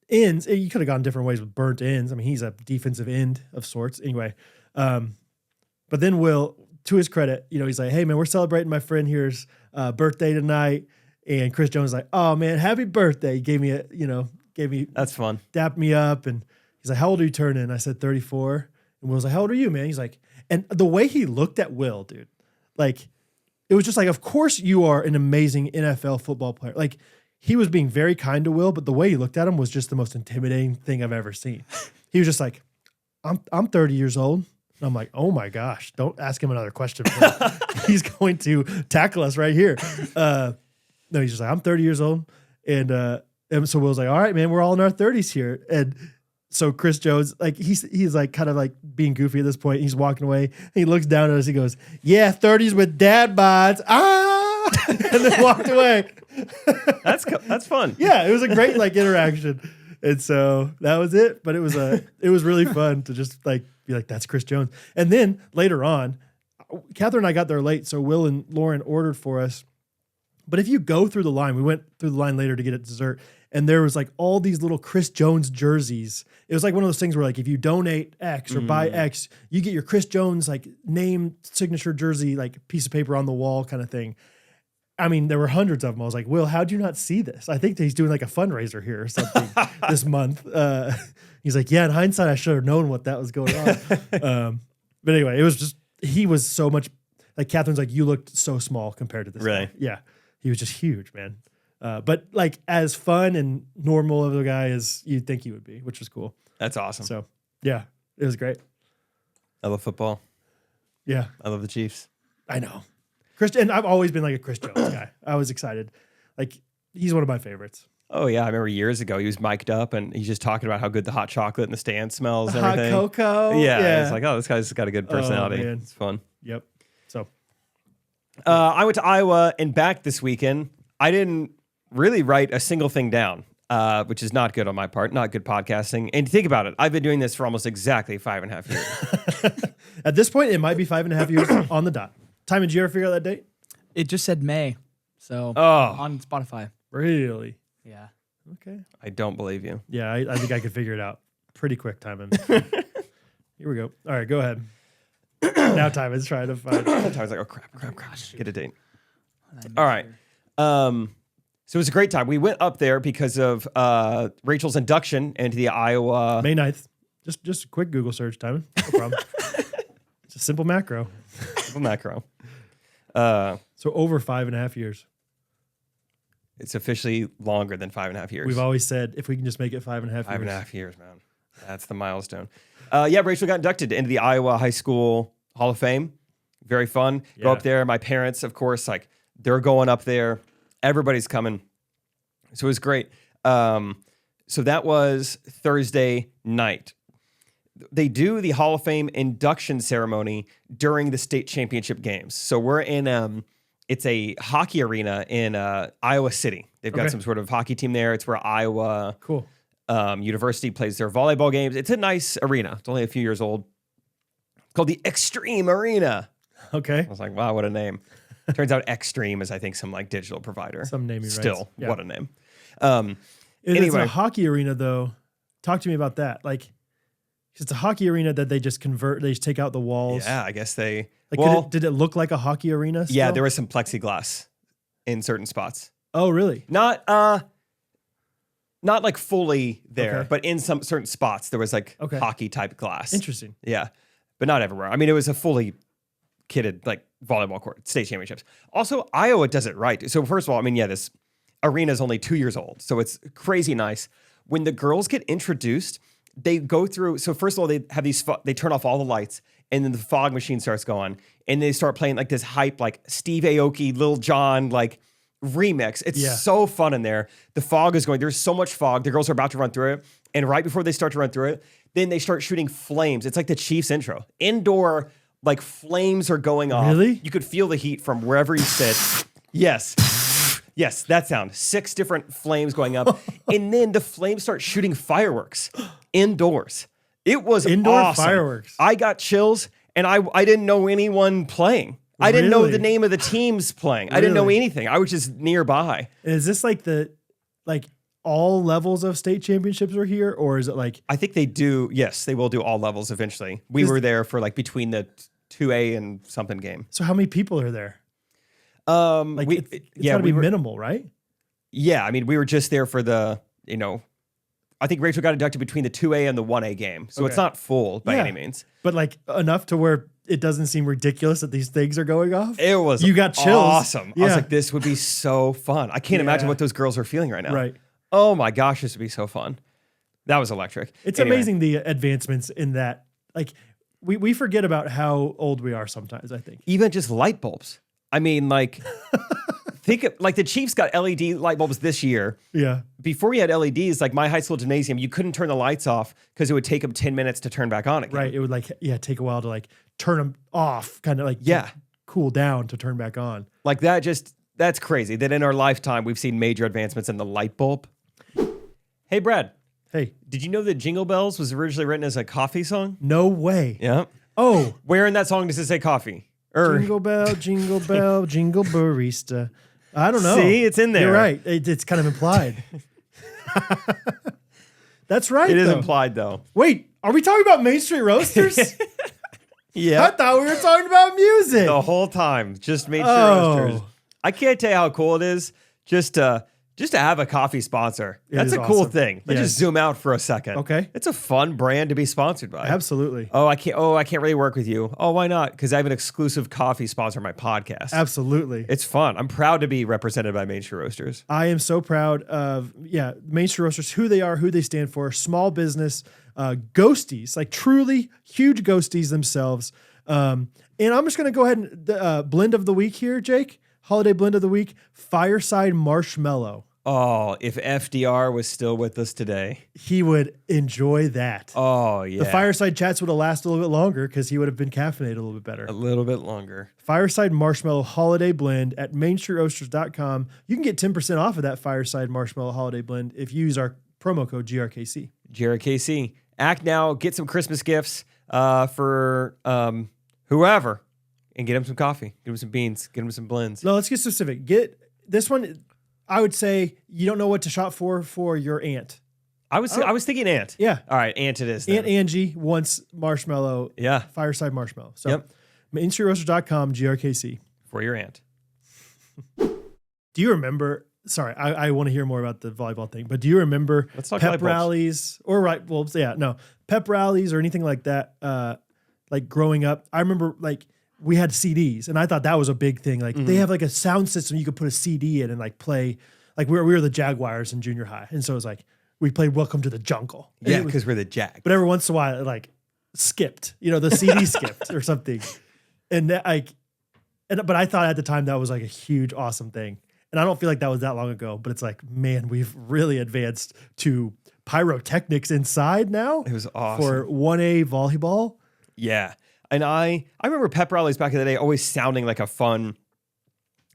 Ends, you could have gone different ways with burnt ends. I mean, he's a defensive end of sorts. Anyway, but then Will, to his credit, he's like, hey, man, we're celebrating my friend here's birthday tonight. And Chris Jones is like, oh, man, happy birthday. He gave me, That's fun. dapped me up. And he's like, how old are you turning? I said, 34. And Will's like, how old are you, man? He's like, and the way he looked at Will, dude, like, it was just like, of course you are an amazing NFL football player. Like, he was being very kind to Will, but the way he looked at him was just the most intimidating thing I've ever seen. He was just like, I'm 30 years old. And I'm like, oh my gosh, don't ask him another question. He's going to tackle us right here. No, he's just like, I'm 30 years old. And so Will's like, all right, man, we're all in our 30s here. And so Chris Jones, like, he's like kind of like being goofy at this point. He's walking away. He looks down at us. He goes, yeah, 30s with dad bods. And then walked away. That's fun. Yeah, it was a great like interaction. And so that was it. But it was really fun to just like be like, that's Chris Jones. And then later on, Catherine and I got there late, so Will and Lauren ordered for us. But if you go through the line, we went through the line later to get a dessert, and there was like all these little Chris Jones jerseys. It was like one of those things where like if you donate X or buy X, you get your Chris Jones like name signature jersey, like piece of paper on the wall kind of thing. I mean, there were hundreds of them. I was like, Will, how'd you not see this? I think that he's doing like a fundraiser here or something this month. He's like, yeah, in hindsight, I should have known what that was going on. But anyway, it was just, he was so much, like Catherine's like, you looked so small compared to this Really? guy. Yeah. He was just huge, man. But like as fun and normal of a guy as you'd think he would be, which was cool. That's awesome. So yeah, it was great. I love football. Yeah. I love the Chiefs. I know. And I've always been like a Chris Jones guy. I was excited. Like, he's one of my favorites. Oh, yeah. I remember years ago, he was mic'd up and he's just talking about how good the hot chocolate in the stand smells and Hot everything. cocoa. Yeah. It's like, oh, this guy's got a good personality. man. It's fun. Yep. So I went to Iowa and back this weekend. I didn't really write a single thing down, which is not good on my part, not good podcasting. And think about it. I've been doing this for almost exactly 5.5 years. at this point, it might be 5.5 years on the dot. Time, did you ever figure out that date? It just said May. So Oh. on Spotify. Really? Yeah. Okay. I don't believe you. Yeah, I think I could figure it out pretty quick, Timon. Here we go. All right, go ahead. Now Timon's trying to find. I was like, oh, crap. Get a date. All right. So it was a great time. We went up there because of Rachel's induction into the Iowa. May 9th. Just a quick Google search, Timon. No problem. It's a simple macro. Macro. So over 5.5 years. It's officially longer than 5.5 years. We've always said if we can just make it 5.5 years. 5.5 years, man. That's the milestone. Yeah, Rachel got inducted into the Iowa High School Hall of Fame. Very fun. Go up there. My parents, of course, like they're going up there. Everybody's coming. So it was great. So that was Thursday night. They do the Hall of Fame induction ceremony during the state championship games. So we're in it's a hockey arena in Iowa City. They've got some sort of hockey team there. It's where Iowa University plays their volleyball games. It's a nice arena. It's only a few years old. It's called the Extreme Arena. Okay. I was like, wow, what a name. Turns out Extreme is, I think, some like digital provider. Some naming rights. Still, Yeah. what a name. If Anyway. it's a hockey arena, though, talk to me about that. Like, it's a hockey arena that they just convert. They just take out the walls. Yeah, I guess they. Like, did it look like a hockey arena? Still? Yeah, there was some plexiglass in certain spots. Oh, really? Not like fully there, Okay. but in some certain spots there was like Okay. hockey type glass. Interesting. Yeah, but not everywhere. I mean, it was a fully kitted like volleyball court, state championships. Also, Iowa does it right. So first of all, I mean, yeah, this arena is only 2 years old, so it's crazy nice. When the girls get introduced, they go through. So first of all, they have these. They turn off all the lights, and then the fog machine starts going, and they start playing like this hype, like Steve Aoki, Lil Jon, like remix. It's so fun in there. The fog is going. There's so much fog. The girls are about to run through it, and right before they start to run through it, then they start shooting flames. It's like the Chiefs intro. Indoor, like flames are going off. Really? You could feel the heat from wherever you sit. Yes. Yes, that sound. 6 different flames going up. And then the flames start shooting fireworks indoors. It was Indoor awesome. fireworks. I got chills, and I didn't know anyone playing. I didn't know Really? the name of the teams playing. I didn't know Really? anything. I was just nearby. And is this like all levels of state championships are here, or is it like? I think they do. Yes, they will do all levels eventually. We were there for like between the 2A and something game. So how many people are there? Like it's gotta be minimal, right? Yeah, I mean, we were just there for the, I think Rachel got inducted between the 2A and the 1A game. So it's not full by any means. But like enough to where it doesn't seem ridiculous that these things are going off. It was You got chills. awesome. Yeah. I was like, this would be so fun. I can't imagine what those girls are feeling right now. Right. Oh my gosh, this would be so fun. That was electric. It's Anyway, amazing the advancements in that. Like we forget about how old we are sometimes, I think. Even just light bulbs. I mean, like, think of, like the Chiefs got LED light bulbs this year. Yeah. Before you had LEDs, like my high school gymnasium, you couldn't turn the lights off because it would take them 10 minutes to turn back on again. Right. It would take a while to like turn them off, kind of like cool down to turn back on. Like that's crazy that in our lifetime we've seen major advancements in the light bulb. Hey, Brad, Hey, did you know that Jingle Bells was originally written as a coffee song? no way. Yeah. Oh, Where in that song does it say coffee? jingle bell, jingle barista. I don't know. See, it's in there. You're right. It's kind of implied. That's right. It is though. implied though. Wait, are we talking about Main Street Roasters? I Yeah. thought we were talking about music. The whole time, just made sure Oh. roasters. I can't tell you how cool it is just to have a coffee sponsor. That's is a cool awesome. thing. Let's Yes. just zoom out for a second. Okay. It's a fun brand to be sponsored by. Absolutely. I can't really work with you. Oh, why not? Because I have an exclusive coffee sponsor on my podcast. Absolutely. It's fun. I'm proud to be represented by Main Street Roasters. I am so proud of, Main Street Roasters, who they are, who they stand for, small business, ghosties, like truly huge ghosties themselves. And I'm just going to go ahead and blend of the week here, Jake. Holiday blend of the week, Fireside Marshmallow. Oh, if FDR was still with us today. He would enjoy that. Oh, yeah. The Fireside Chats would have lasted a little bit longer because he would have been caffeinated a little bit better. A little bit longer. Fireside Marshmallow Holiday Blend at mainstreetroasters.com. You can get 10% off of that Fireside Marshmallow Holiday Blend if you use our promo code GRKC. Jared KC. Act now. Get some Christmas gifts for whoever. And get him some coffee. Get him some beans. Get him some blends. No, let's get specific. Get this one. I would say you don't know what to shop for your aunt. I was thinking ant. Yeah. All right, ant it is then. Aunt Angie wants marshmallow. Yeah. Fireside Marshmallow. So Yep. mainstreetroasters.com, GRKC. For your aunt. Do you remember? Sorry, I want to hear more about the volleyball thing, but do you remember Let's talk pep volleyball. rallies pep rallies or anything like that? Like growing up, I remember like we had CDs, and I thought that was a big thing. Like they have like a sound system you could put a CD in and like play. Like we were the Jaguars in junior high, and so it was like we played "Welcome to the Jungle." And Yeah, it was- because we're the Jack. but every once in a while, it like skipped. The CD skipped or something, and that, but I thought at the time that was like a huge, awesome thing. And I don't feel like that was that long ago, but it's like, man, we've really advanced to pyrotechnics inside now. It was awesome. For 1A volleyball. Yeah. And I remember pep rallies back in the day always sounding like a fun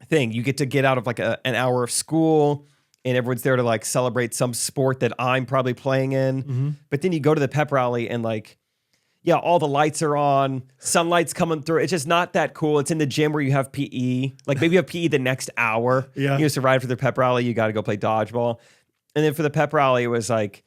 thing. You get out of like an hour of school and everyone's there to like celebrate some sport that I'm probably playing in. But then you go to the pep rally and like, yeah, all the lights are on, sunlight's coming through. It's just not that cool. It's in the gym where you have PE. Like maybe you have PE the next hour. Yeah. You used to ride for the pep rally. You got to go play dodgeball. And then for the pep rally, it was like,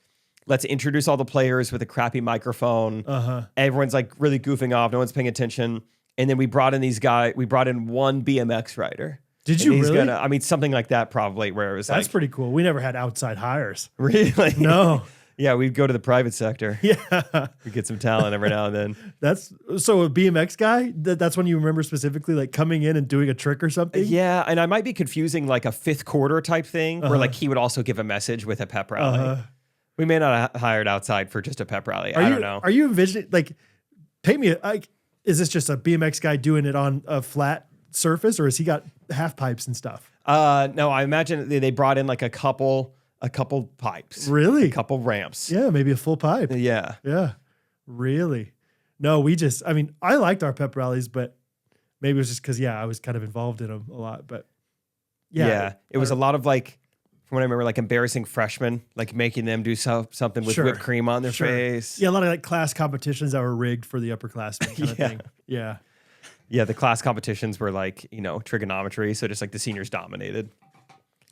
let's introduce all the players with a crappy microphone. Everyone's like really goofing off. No one's paying attention. And then we brought in one BMX rider. Did you really? I mean, something like that probably where it was That's pretty cool. We never had outside hires. Really? No. Yeah, we'd go to the private sector. Yeah. We get some talent every now and then. That's so a BMX guy, that's when you remember specifically like coming in and doing a trick or something? Yeah, and I might be confusing like a fifth quarter type thing where like he would also give a message with a pep rally. We may not have hired outside for just a pep rally. I don't know. Are you envisioning like paint me is this just a BMX guy doing it on a flat surface or has he got half pipes and stuff? No, I imagine they brought in like a couple pipes. Really? A couple ramps. Yeah, maybe a full pipe. Yeah. Yeah. Really? No, I liked our pep rallies, but maybe it was just because, I was kind of involved in them a lot. But yeah. It was a lot of like, from what I remember, like embarrassing freshmen, like making them do something with whipped cream on their face. Yeah, a lot of like class competitions that were rigged for the upperclassmen kind of thing. Yeah. Yeah, the class competitions were like, trigonometry. So just like the seniors dominated.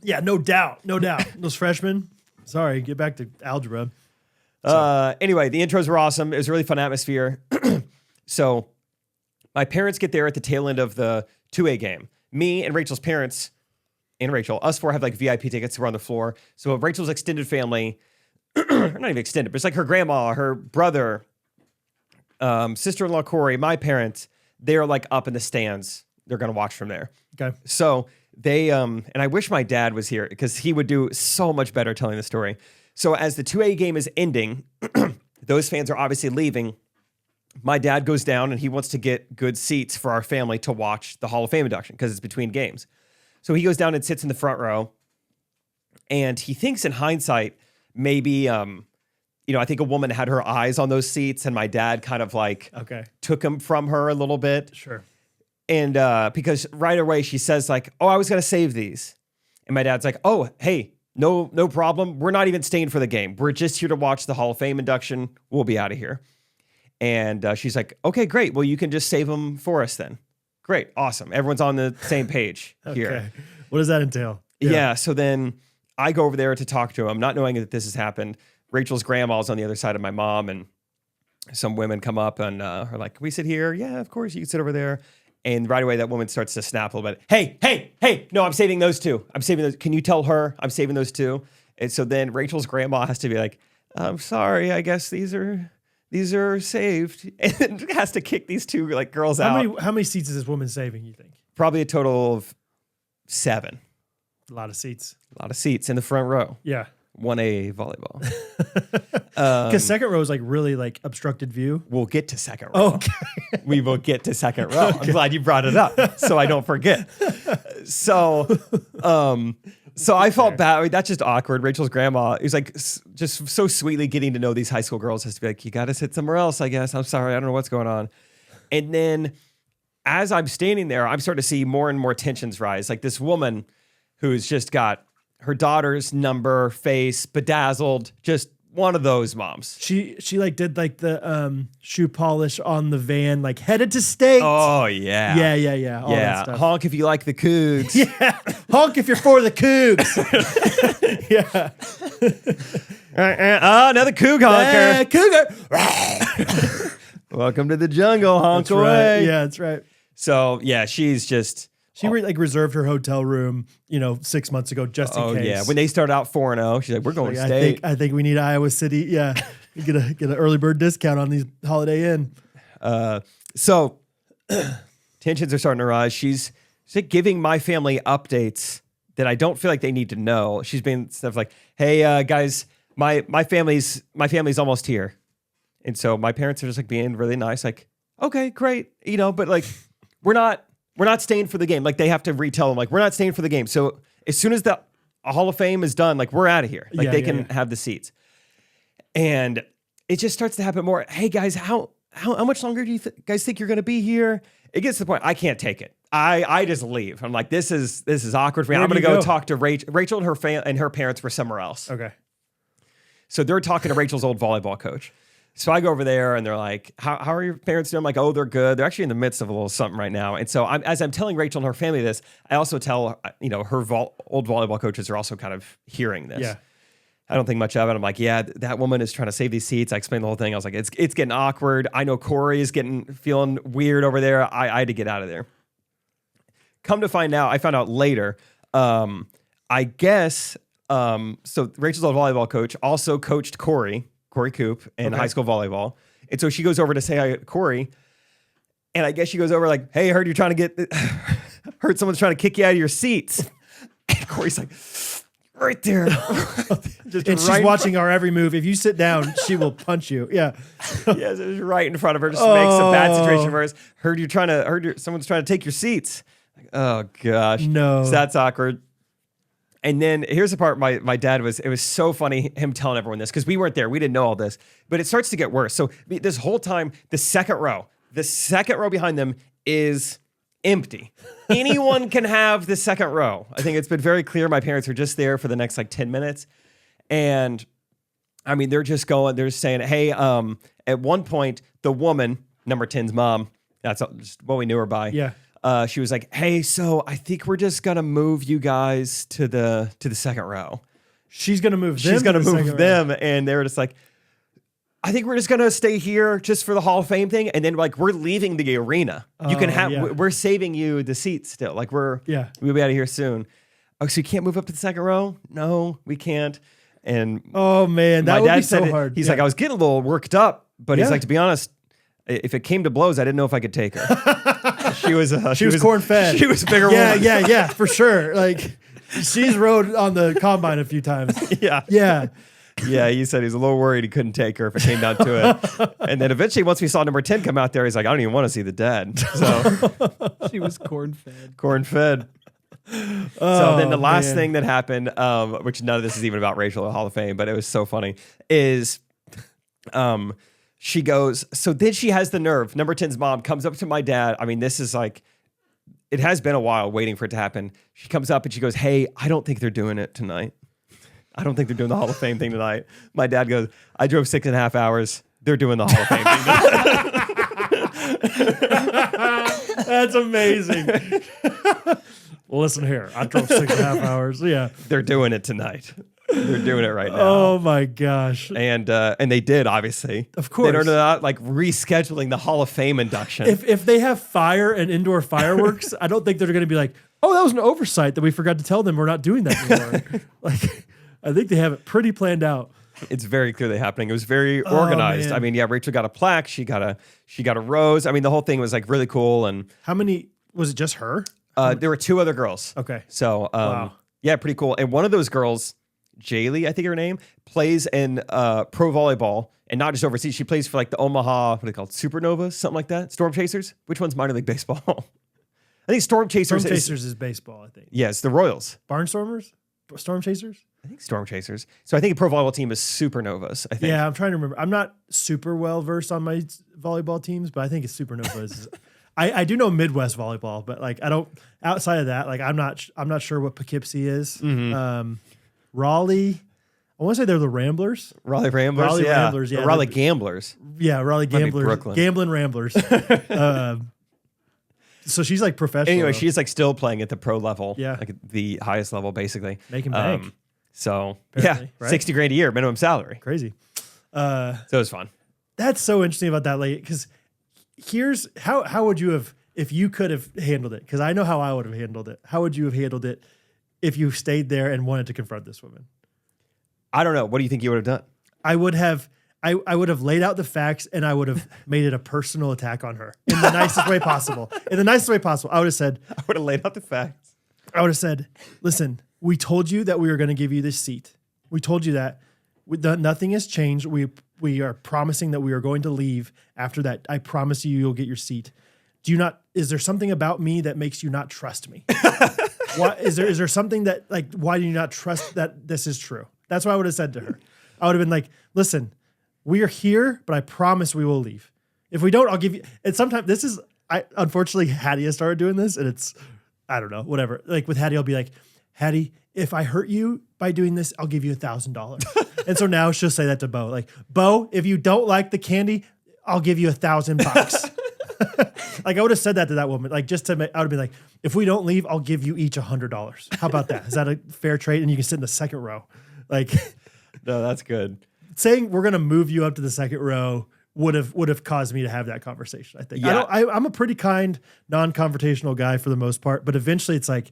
Yeah, no doubt. Those freshmen, sorry, get back to algebra. Anyway, the intros were awesome. It was a really fun atmosphere. So my parents get there at the tail end of the 2A game. Me and Rachel's parents, and Rachel, us four have like VIP tickets. We're on the floor. So Rachel's extended family, not even extended, but it's like her grandma, her brother, sister-in-law Corey, my parents, they're like up in the stands. They're going to watch from there. Okay. So they, and I wish my dad was here because he would do so much better telling the story. So as the 2A game is ending, those fans are obviously leaving. My dad goes down and he wants to get good seats for our family to watch the Hall of Fame induction because it's between games. So he goes down and sits in the front row. And he thinks in hindsight, maybe, I think a woman had her eyes on those seats and my dad kind of like took them from her a little bit. Sure. And because right away she says like, oh, I was going to save these. And my dad's like, oh, hey, no problem. We're not even staying for the game. We're just here to watch the Hall of Fame induction. We'll be out of here. And she's like, okay, great. Well, you can just save them for us then. Great. Awesome. Everyone's on the same page here. What does that entail? Yeah. So then I go over there to talk to him, not knowing that this has happened. Rachel's grandma's on the other side of my mom, and some women come up and are like, can we sit here? Yeah, of course. You can sit over there. And right away, that woman starts to snap a little bit. Hey, no, I'm saving those two. I'm saving those. Can you tell her I'm saving those two? And so then Rachel's grandma has to be like, I'm sorry, I guess these are saved. And has to kick these two like girls out. How many seats is this woman saving, you think? Probably a total of 7. A lot of seats. A lot of seats in the front row. Yeah. 1A volleyball. Because second row is like really like obstructed view. We'll get to second row. Okay. We will get to second row. Okay. I'm glad you brought it up so I don't forget. So I felt bad. I mean, that's just awkward. Rachel's grandma is like just so sweetly getting to know these high school girls has to be like, you got to sit somewhere else, I guess. I'm sorry. I don't know what's going on. And then as I'm standing there, I'm starting to see more and more tensions rise. Like this woman who's just got her daughter's number, face, bedazzled, just one of those moms. She like did like the shoe polish on the van, like headed to state. Oh yeah. Yeah. All that stuff. Honk if you like the Cougs. Yeah. Honk if you're for the Cougs. Yeah. Another Coug honker. Cougar. Welcome to the jungle, honk That's away. right. Yeah, that's right. So yeah, she's just. She reserved her hotel room, 6 months ago, just in case. Oh yeah, when they start out 4-0, she's like, "We're going state." I think we need Iowa City. Yeah, you get an early bird discount on these Holiday Inn. So tensions are starting to rise. She's like giving my family updates that I don't feel like they need to know. She's been stuff like, "Hey guys, my family's almost here," and so my parents are just like being really nice, like, "Okay, great," but like we're not staying for the game. Like they have to retell them, like, we're not staying for the game. So as soon as the Hall of Fame is done, like we're out of here. Like they can have the seats. And it just starts to happen more. Hey guys, how much longer do you guys think you're going to be here? It gets to the point I can't take it. I just leave. I'm like, this is awkward for me. I'm going to go talk to Rachel. Rachel and her parents were somewhere else. Okay. So they're talking to Rachel's old volleyball coach. So I go over there and they're like, how are your parents doing? I'm like, oh, they're good. They're actually in the midst of a little something right now. And so as I'm telling Rachel and her family this, I also tell, her old volleyball coaches are also kind of hearing this. Yeah. I don't think much of it. I'm like, yeah, that woman is trying to save these seats. I explained the whole thing. I was like, it's getting awkward. I know Corey is feeling weird over there. I had to get out of there. Come to find out, I found out later, I guess, so Rachel's old volleyball coach also coached Corey Coop in high school volleyball. And so she goes over to say hi to Corey. And I guess she goes over like, hey, I heard you're trying to heard someone's trying to kick you out of your seats. And Corey's like, right there. And she's watching our every move. If you sit down, she will punch you. Yeah. Yes, it was right in front of her. Just makes a bad situation worse. Someone's trying to take your seats. Like, oh gosh. No. So that's awkward. And then here's the part my dad it was so funny him telling everyone this because we weren't there. We didn't know all this, but it starts to get worse. So this whole time, the second row behind them is empty. Anyone can have the second row. I think it's been very clear. My parents are just there for the next 10 minutes. And I mean, they're just saying, hey, at one point, the woman, number 10's mom, that's just what we knew her by. Yeah. She was like, hey, so I think we're just going to move you guys to the second row. She's going to move them. She's going to move them. And they were just like, I think we're just going to stay here just for the Hall of Fame thing. And then we're leaving the arena. You can have, we're saving you the seats still. We'll be out of here soon. Oh, so you can't move up to the second row? No, we can't. And oh man, that would be so hard. He's like, I was getting a little worked up, but he's like, to be honest, if it came to blows, I didn't know if I could take her. She was corn fed. She was a bigger woman. Yeah, for sure. Like she's rode on the combine a few times. Yeah. Yeah, he said he's a little worried he couldn't take her if it came down to it. And then eventually, once we saw number 10 come out there, he's like, I don't even want to see the dad. So she was corn fed. Corn fed. So then the last thing that happened, which none of this is even about Rachel at Hall of Fame, but it was so funny, is she goes, so then she has the nerve. Number 10's mom comes up to my dad. I mean, this is it has been a while waiting for it to happen. She comes up and she goes, hey, I don't think they're doing it tonight. I don't think they're doing the Hall of Fame thing tonight. My dad goes, I drove 6.5 hours. They're doing the Hall of Fame thing tonight. That's amazing. Well, listen here. I drove 6.5 hours. Yeah. They're doing it tonight. They're doing it right now. Oh my gosh. And they did, obviously. Of course. They're not rescheduling the Hall of Fame induction. If they have fire and indoor fireworks, I don't think they're going to be like, oh, that was an oversight that we forgot to tell them we're not doing that anymore. I think they have it pretty planned out. It's very clearly happening. It was very organized. Man. I mean, Rachel got a plaque. She got a rose. I mean, the whole thing was really cool. And how many was it? Just her? There were 2 other girls. Okay. So wow. Yeah, pretty cool. And one of those girls, Jaylee, I think her name, plays in pro volleyball, and not just overseas. She plays for the Omaha, what are they called, Supernovas, something like that. Storm Chasers. Which one's minor league baseball? I think Storm Chasers. Storm Chasers is baseball. I think. Yes, the Royals. Barnstormers, Storm Chasers. I think Storm Chasers. So I think a pro volleyball team is Supernovas, I think. Yeah, I'm trying to remember. I'm not super well versed on my volleyball teams, but I think it's Supernovas. I do know Midwest volleyball, but I don't. Outside of that, I'm not sure what Poughkeepsie is. Mm-hmm. Raleigh. I want to say they're the Ramblers. Raleigh Ramblers. Raleigh Ramblers. Yeah. Raleigh Gamblers. Yeah, Raleigh Gamblers. Brooklyn. Gambling Ramblers. So she's professional. Anyway, she's still playing at the pro level. Yeah, at the highest level, basically. Making bank. So apparently, yeah, right? $60,000 a year minimum salary. Crazy. So it was fun. That's so interesting about that lady, because here's how would you have, if you could have handled it? Because I know how I would have handled it. How would you have handled it if you stayed there and wanted to confront this woman? I don't know. What do you think you would have done? I would have laid out the facts, and I would have made it a personal attack on her in the nicest way possible. In the nicest way possible. I would have said, I would have laid out the facts. I would have said, listen, we told you that we were going to give you this seat. We told you that. Nothing has changed. We are promising that we are going to leave after that. I promise you'll get your seat. Is there something about me that makes you not trust me? Is there something that why do you not trust that this is true? That's what I would have said to her. I would have been like, listen, we are here, but I promise we will leave. If we don't, I'll give you. And sometimes unfortunately, Hattie has started doing this, and it's, I don't know, whatever. Like with Hattie, I'll be like, Hattie, if I hurt you by doing this, I'll give you $1,000. And so now she'll say that to Bo. Like, Bo, if you don't like the candy, I'll give you $1,000. Like I would have said that to that woman. Like I would have been like, if we don't leave, I'll give you each $100. How about that? Is that a fair trade? And you can sit in the second row. Like, no, that's good. Saying we're going to move you up to the second row would have caused me to have that conversation. I think. Yeah. I'm a pretty kind, non-confrontational guy for the most part, but eventually it's like,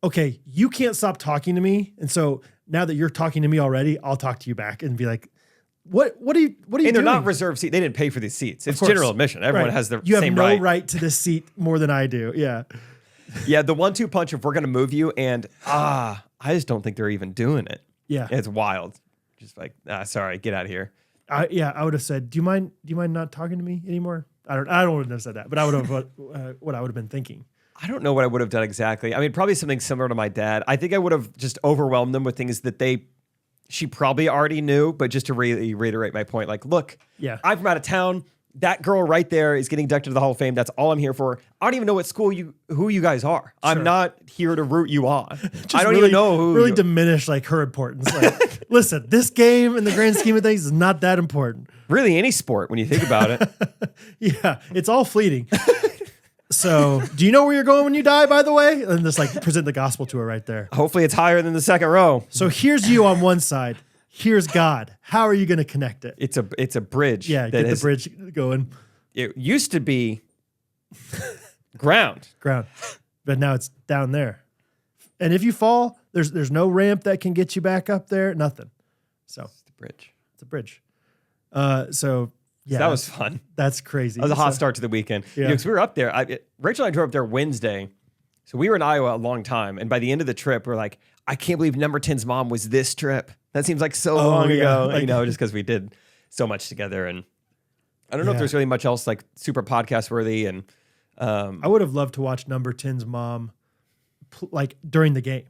okay, you can't stop talking to me, and so now that you're talking to me already, I'll talk to you back and be like, what are you and doing? they're not reserved seats. They didn't pay for these seats. It's general admission. Everyone has the you same have no right. right to this seat more than I do. Yeah. Yeah, the 1-2 punch if we're going to move you, and I just don't think they're even doing it. Yeah. It's wild. Just like, sorry, get out of here. I would have said, do you mind not talking to me anymore? I don't have said that, but I would have what I would have been thinking. I don't know what I would have done exactly. I mean, probably something similar to my dad. I think I would have just overwhelmed them with things that she probably already knew, but just to really reiterate my point, like, look, Yeah. I'm from out of town. That girl right there is getting inducted to the Hall of Fame. That's all I'm here for. I don't even know what school who you guys are. Sure. I'm not here to root you on. I don't even know who. Really diminish like her importance. Like, listen, this game in the grand scheme of things is not that important. Really, any sport when you think about it. Yeah, it's all fleeting. So, do you know where you're going when you die, by the way? And just like present the gospel to her right there. Hopefully it's higher than the second row. So here's you on one side. Here's God. How are you going to connect it? It's a bridge. Yeah, get the bridge going. It used to be ground. But now it's down there. And if you fall, there's no ramp that can get you back up there. Nothing. So It's the bridge. it's a bridge. So yeah, That was fun. That's crazy. That was a hot start to the weekend. Yeah. Because we were up there. Rachel and I drove up there Wednesday. So we were in Iowa a long time. And by the end of the trip, we're like, I can't believe number 10's mom was this trip. That seems like so long ago. Like, just because we did so much together. And I don't know if Yeah. there's really much else like super podcast worthy. And I would have loved to watch number 10's mom like during the game.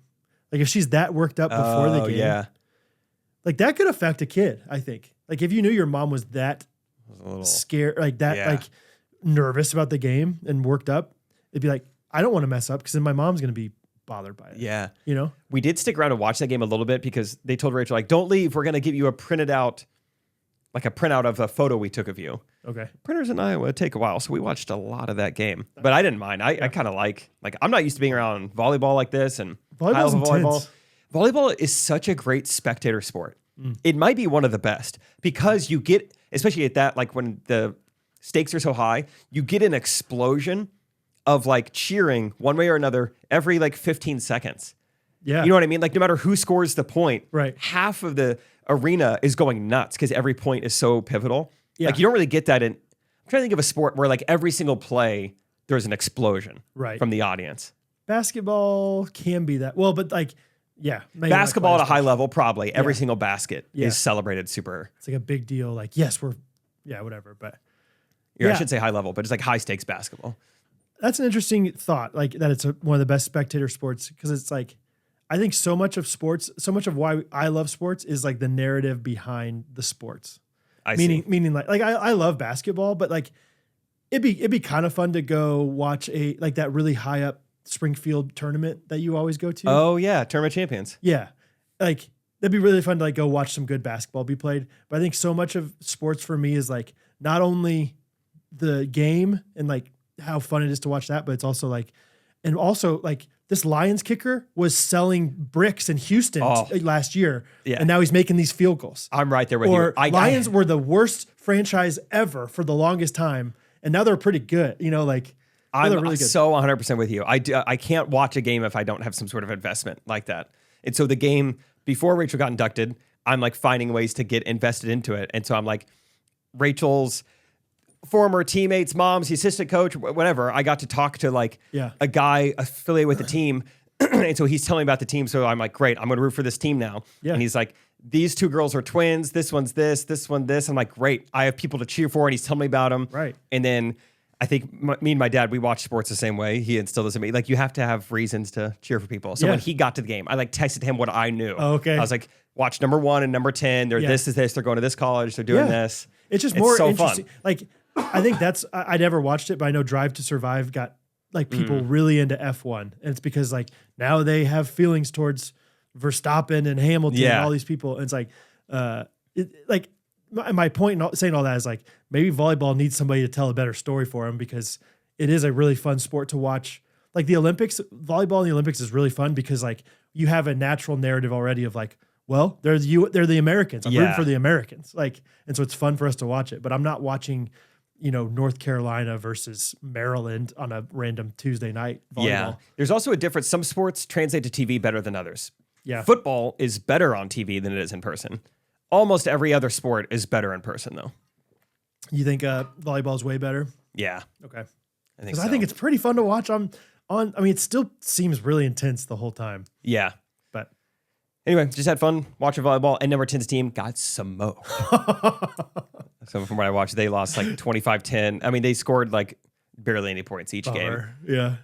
Like if she's that worked up before the game. Yeah. Like that could affect a kid, I think. Like if you knew your mom was that A little scared, like that, Yeah. like nervous about the game and worked up, it'd be like, I don't want to mess up because then my mom's going to be bothered by it. Yeah. You know? We did stick around to watch that game a little bit because they told Rachel, like, don't leave. We're going to give you a printout of a photo we took of you. Okay. Printers in Iowa take a while. So we watched a lot of that game. But I didn't mind. I kind of like, I'm not used to being around volleyball like this and Volleyball's intense. Volleyball is such a great spectator sport. It might be one of the best because you get, especially at that, like when the stakes are so high, you get an explosion of like cheering one way or another every like 15 seconds. Yeah. You know what I mean? Like no matter who scores the point, Right. half of the arena is going nuts because every point is so pivotal. Yeah. Like you don't really get that in, I'm trying to think of a sport where like every single play, there's an explosion Right. from the audience. Basketball can be that. Well, but like, yeah. maybe not Basketball quite at a as high much. level, probably every Yeah. single basket Yeah. is celebrated super. It's like a big deal. Like, yes, whatever. But I Yeah. should say high level, but it's like high stakes basketball. that's an interesting thought. Like that it's one of the best spectator sports because it's like, I think so much of sports, so much of why I love sports is like the narrative behind the sports. Meaning like I love basketball, but like it'd be kind of fun to go watch like that really high up Springfield tournament that you always go to. Oh yeah, Tournament Champions. Yeah. Like that'd be really fun to like go watch some good basketball be played. But I think so much of sports for me is like not only the game and like how fun it is to watch that, but it's also like this Lions kicker was selling bricks in Houston last year. Yeah. And now he's making these field goals. I'm right there with Or you. Lions were the worst franchise ever for the longest time. And now they're pretty good, you know, like I'm they're really good. so 100% with you. I can't watch a game if I don't have some sort of investment like that. And so the game before Rachel got inducted, I'm like finding ways to get invested into it. And so I'm like Rachel's former teammates, moms, the assistant coach, whatever. I got to talk to like a guy affiliated with the team. And so he's telling me about the team. So I'm like, great, I'm going to root for this team now. Yeah. And he's like, these two girls are twins. This one's this one, this. I'm like, great. I have people to cheer for. And he's telling me about them. Right. And then I think me and my dad, we watch sports the same way. He instilled this in me. Like, you have to have reasons to cheer for people. So when he got to the game, I like texted him what I knew. Oh, okay. I was like, watch number 1 and number 10. They're this is this. They're going to this college. They're doing this. It's just more so interesting. fun. Like, I think I never watched it, but I know Drive to Survive got like people really into F1. And it's because like now they have feelings towards Verstappen and Hamilton and all these people. And it's like, my point in saying all that is like maybe volleyball needs somebody to tell a better story for them, because it is a really fun sport to watch. Like the Olympics, volleyball in the Olympics is really fun because like you have a natural narrative already of like, well, they're the Americans. I'm rooting for the Americans. Like, and so it's fun for us to watch it. But I'm not watching, North Carolina versus Maryland on a random Tuesday night volleyball. Yeah. There's also a difference. Some sports translate to TV better than others. Yeah. Football is better on TV than it is in person. Almost every other sport is better in person, though. You think volleyball is way better? Yeah. Okay. I think Because I think it's pretty fun to watch on. I mean, it still seems really intense the whole time. Yeah. But anyway, just had fun watching volleyball, and number 10's team got smoked. So from what I watched, they lost like 25-10. I mean, they scored like barely any points each game. Yeah.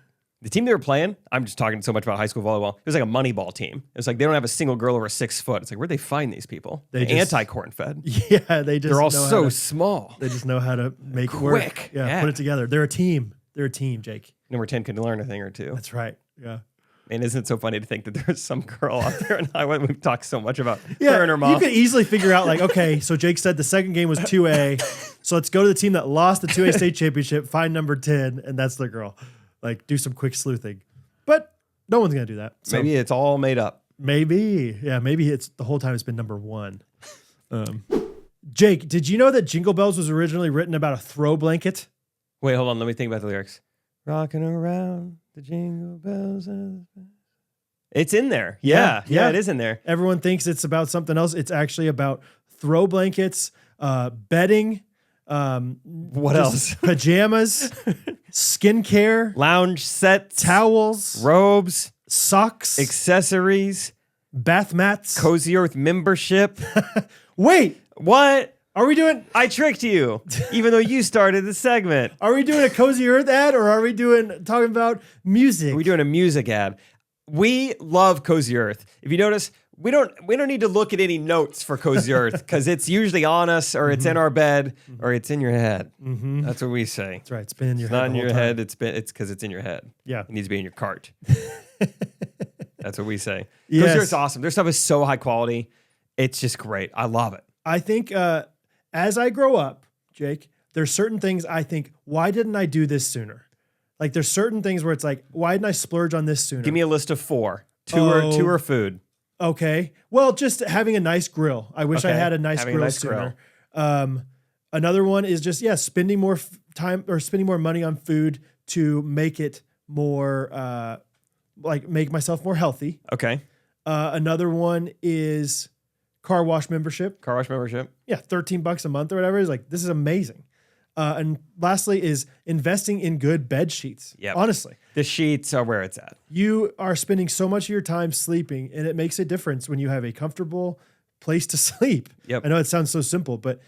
The team they were playing, I'm just talking so much about high school volleyball. It was like a money ball team. It's like they don't have a single girl over 6 foot. It's like, where'd they find these people? They just- Anti-corn fed. Yeah, They're all so small. They just know how to make it work. Quick. Yeah, put it together. They're a team. Jake. Number 10 can learn a thing or two. That's right. Yeah. And isn't it so funny to think that there's some girl out there in Iowa? We've talked so much about her and her mom. You could easily figure out like, okay, so Jake said the second game was 2A. So let's go to the team that lost the 2A state championship, find number 10, and that's the girl. Like, do some quick sleuthing. But no one's going to do that. So Maybe it's all made up. maybe. Yeah, maybe it's the whole time it's been number 1. Jake, did you know that Jingle Bells was originally written about a throw blanket? Wait, hold on. Let me think about the lyrics. Rocking around the jingle bells. It's in there. Yeah, it is in there. Everyone thinks it's about something else. It's actually about throw blankets, bedding, What else? pajamas, skincare, Lounge sets, towels, robes, socks, accessories, bath mats. Cozy Earth membership. Wait, What? are we doing I tricked you, even though you started the segment. a Cozy Earth ad, or are we talking about music? We're doing a music ad. We love Cozy Earth. If you notice, we don't need to look at any notes for Cozy Earth because it's usually on us, or it's in our bed, or it's in your head. That's what we say. That's right. It's been in your It's head. not the in whole your time. head. It's because it's in your head. Yeah. It needs to be in your cart. That's what we say. Yes. Cozy Earth's awesome. Their stuff is so high quality. It's just great. I love it. I think as I grow up, Jake, there's certain things I think, why didn't I do this sooner? Like there's certain things where it's like, why didn't I splurge on this sooner? Give me a list of 4. Two are food. Okay. Well, just having a nice grill. I wish I Okay. had a nice Having a grill nice sooner. Another one is just, spending more time or spending more money on food to make it more, make myself more healthy. Okay. Another one is car wash membership. Car wash membership. Yeah, $13 a month or whatever. Is like, this is amazing. And lastly is investing in good bed sheets. Yep. Honestly, The sheets are where it's at. you are spending so much of your time sleeping, and it makes a difference when you have a comfortable place to sleep. Yep. I know it sounds so simple, but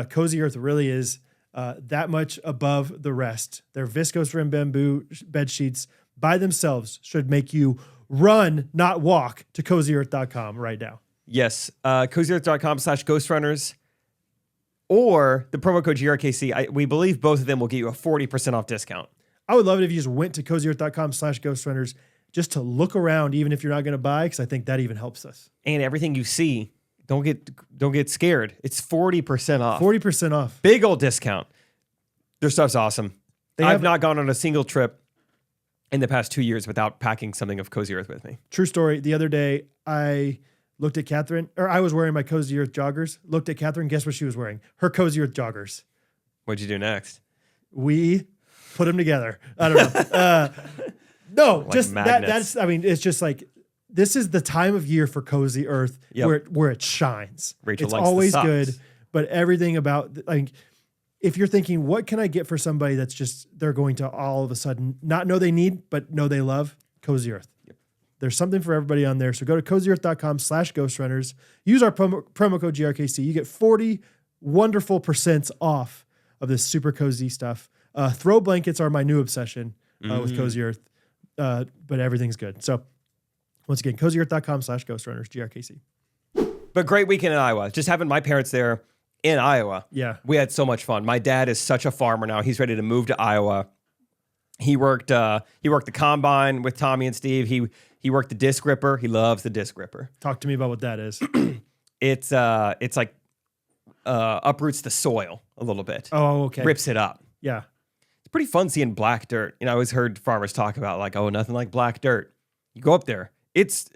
Cozy Earth really is that much above the rest. Their viscose rim bamboo bed sheets by themselves should make you run, not walk, to CozyEarth.com right now. Yes. CozyEarth.com/Ghostrunners or the promo code GRKC. We believe both of them will get you a 40% off discount. I would love it if you just went to CozyEarth.com/Ghostrunners just to look around, even if you're not going to buy, because I think that even helps us. And everything you see, don't get scared. It's 40% off. 40% off. Big old discount. Their stuff's awesome. I've not gone on a single trip in the past 2 years without packing something of Cozy Earth with me. True story. The other day, I looked at Catherine, or I was wearing my Cozy Earth joggers, looked at Catherine, guess what she was wearing? Her Cozy Earth joggers. What'd you do next? We put them together. I don't know. No, Like just magnets. it's just like, this is the time of year for Cozy Earth where it shines. Rachel it's likes the always socks. good, but everything about, like, if you're thinking, what can I get for somebody that's just, they're going to all of a sudden not know they need, but know they love? Cozy Earth. Yep. There's something for everybody on there. So go to CozyEarth.com/Ghostrunners. Use our promo code GRKC. You get 40 wonderful % off of this super cozy stuff. Throw blankets are my new obsession with Cozy Earth, but everything's good. So once again, cozyearth.com/ghostrunners, GRKC. But great weekend in Iowa. Just having my parents there in Iowa. Yeah. We had so much fun. My dad is such a farmer now. He's ready to move to Iowa. He worked the combine with Tommy and Steve. He worked the disc ripper. He loves the disc ripper. Talk to me about what that is. It's like uproots the soil a little bit. Oh, okay. Rips it up. Yeah. It's pretty fun seeing black dirt. I always heard farmers talk about like, oh, nothing like black dirt. You go up there, it's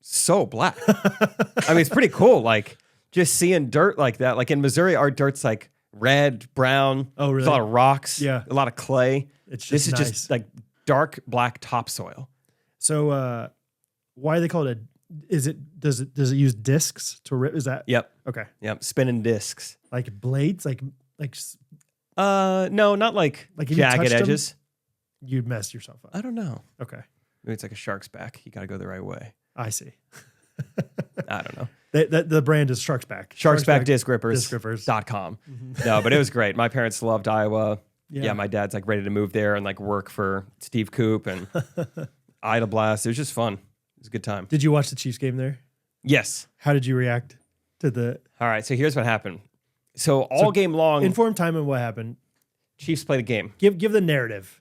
so black. I mean, it's pretty cool. Like just seeing dirt like that. Like in Missouri, our dirt's like red, brown. Oh, really? There's a lot of rocks. Yeah. A lot of clay. This is nice. just like dark black topsoil. So why do they call it does it use discs to rip? Is that? Yep. Okay. Yep. Spinning discs. Like blades? Like no, not like if you jagged touched them, edges. you'd mess yourself up. I don't know. Okay. Maybe it's like a shark's back. You got to go the right way. I see. I don't know. The brand is Shark's Back. Shark's Back Disc Rippers. Rippers.com. No, but it was great. My parents loved Iowa. Yeah. Yeah, my dad's like ready to move there and like work for Steve Coop and Ida Blast. It was just fun. It was a good time. Did you watch the Chiefs game there? Yes. How did you react to the All right, so here's what happened. So all game long, inform time and what happened? Chiefs played a game. Give the narrative.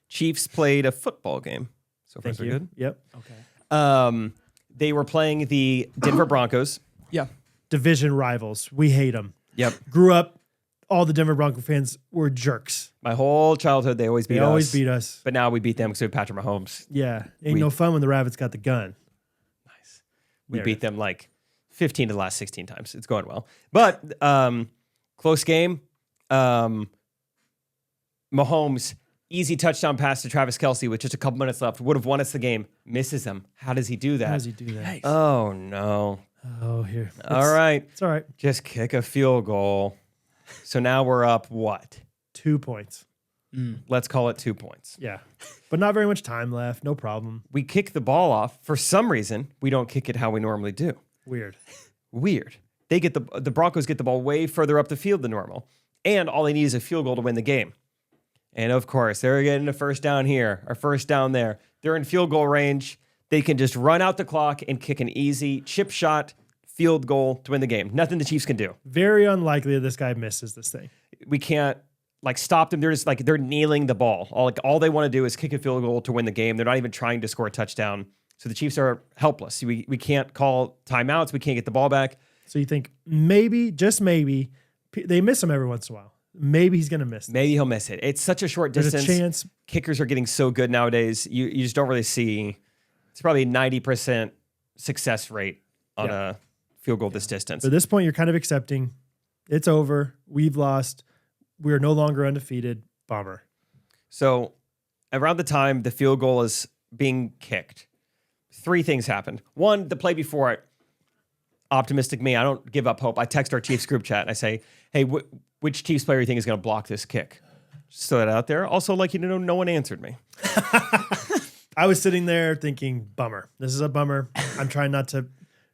Chiefs played a football game. So far, Thank so you. good. Yep. Okay. They were playing the Denver Broncos. Yeah. Division rivals. We hate them. Yep. Grew up, all the Denver Bronco fans were jerks. My whole childhood, they always beat us. They always beat us. But now we beat them because we have Patrick Mahomes. Yeah. Ain't no fun when the Rabbits got the gun. Nice. We There it beat is. them like 15 to the last 16 times. It's going well. But close game. Mahomes, easy touchdown pass to Travis Kelce with just a couple minutes left. Would have won us the game. Misses him. How does he do that? How does he do that? Nice. Oh, no. Oh, here. All right. It's all right. Just kick a field goal. So now we're up what? 2 points. Let's call it 2 points. Yeah. But not very much time left. No problem. We kick the ball off. For some reason, we don't kick it how we normally do. Weird. Weird. They get the Broncos get the ball way further up the field than normal. And all they need is a field goal to win the game. And of course, they're getting a first down here, or first down there. They're in field goal range. They can just run out the clock and kick an easy chip shot field goal to win the game. Nothing the Chiefs can do. Very unlikely that this guy misses this thing. We can't like stop them. They're just like they're kneeling the ball. All they want to do is kick a field goal to win the game. They're not even trying to score a touchdown. So the Chiefs are helpless. We can't call timeouts. We can't get the ball back. So you think maybe, just maybe, they miss him every once in a while. Maybe he's going to miss. Maybe he'll miss it. It's such a short There's distance. a chance. Kickers are getting so good nowadays. You just don't really see. It's probably 90% success rate on a field goal this distance. At this point, you're kind of accepting it's over. We've lost. We're no longer undefeated. Bummer. So around the time the field goal is being kicked, three things happened. One, the play before it, optimistic me, I don't give up hope. I text our Chiefs group chat and I say, hey, which Chiefs player do you think is going to block this kick? Just throw that out there. Also, like, you know, no one answered me. I was sitting there thinking, bummer. This is a bummer. I'm trying not to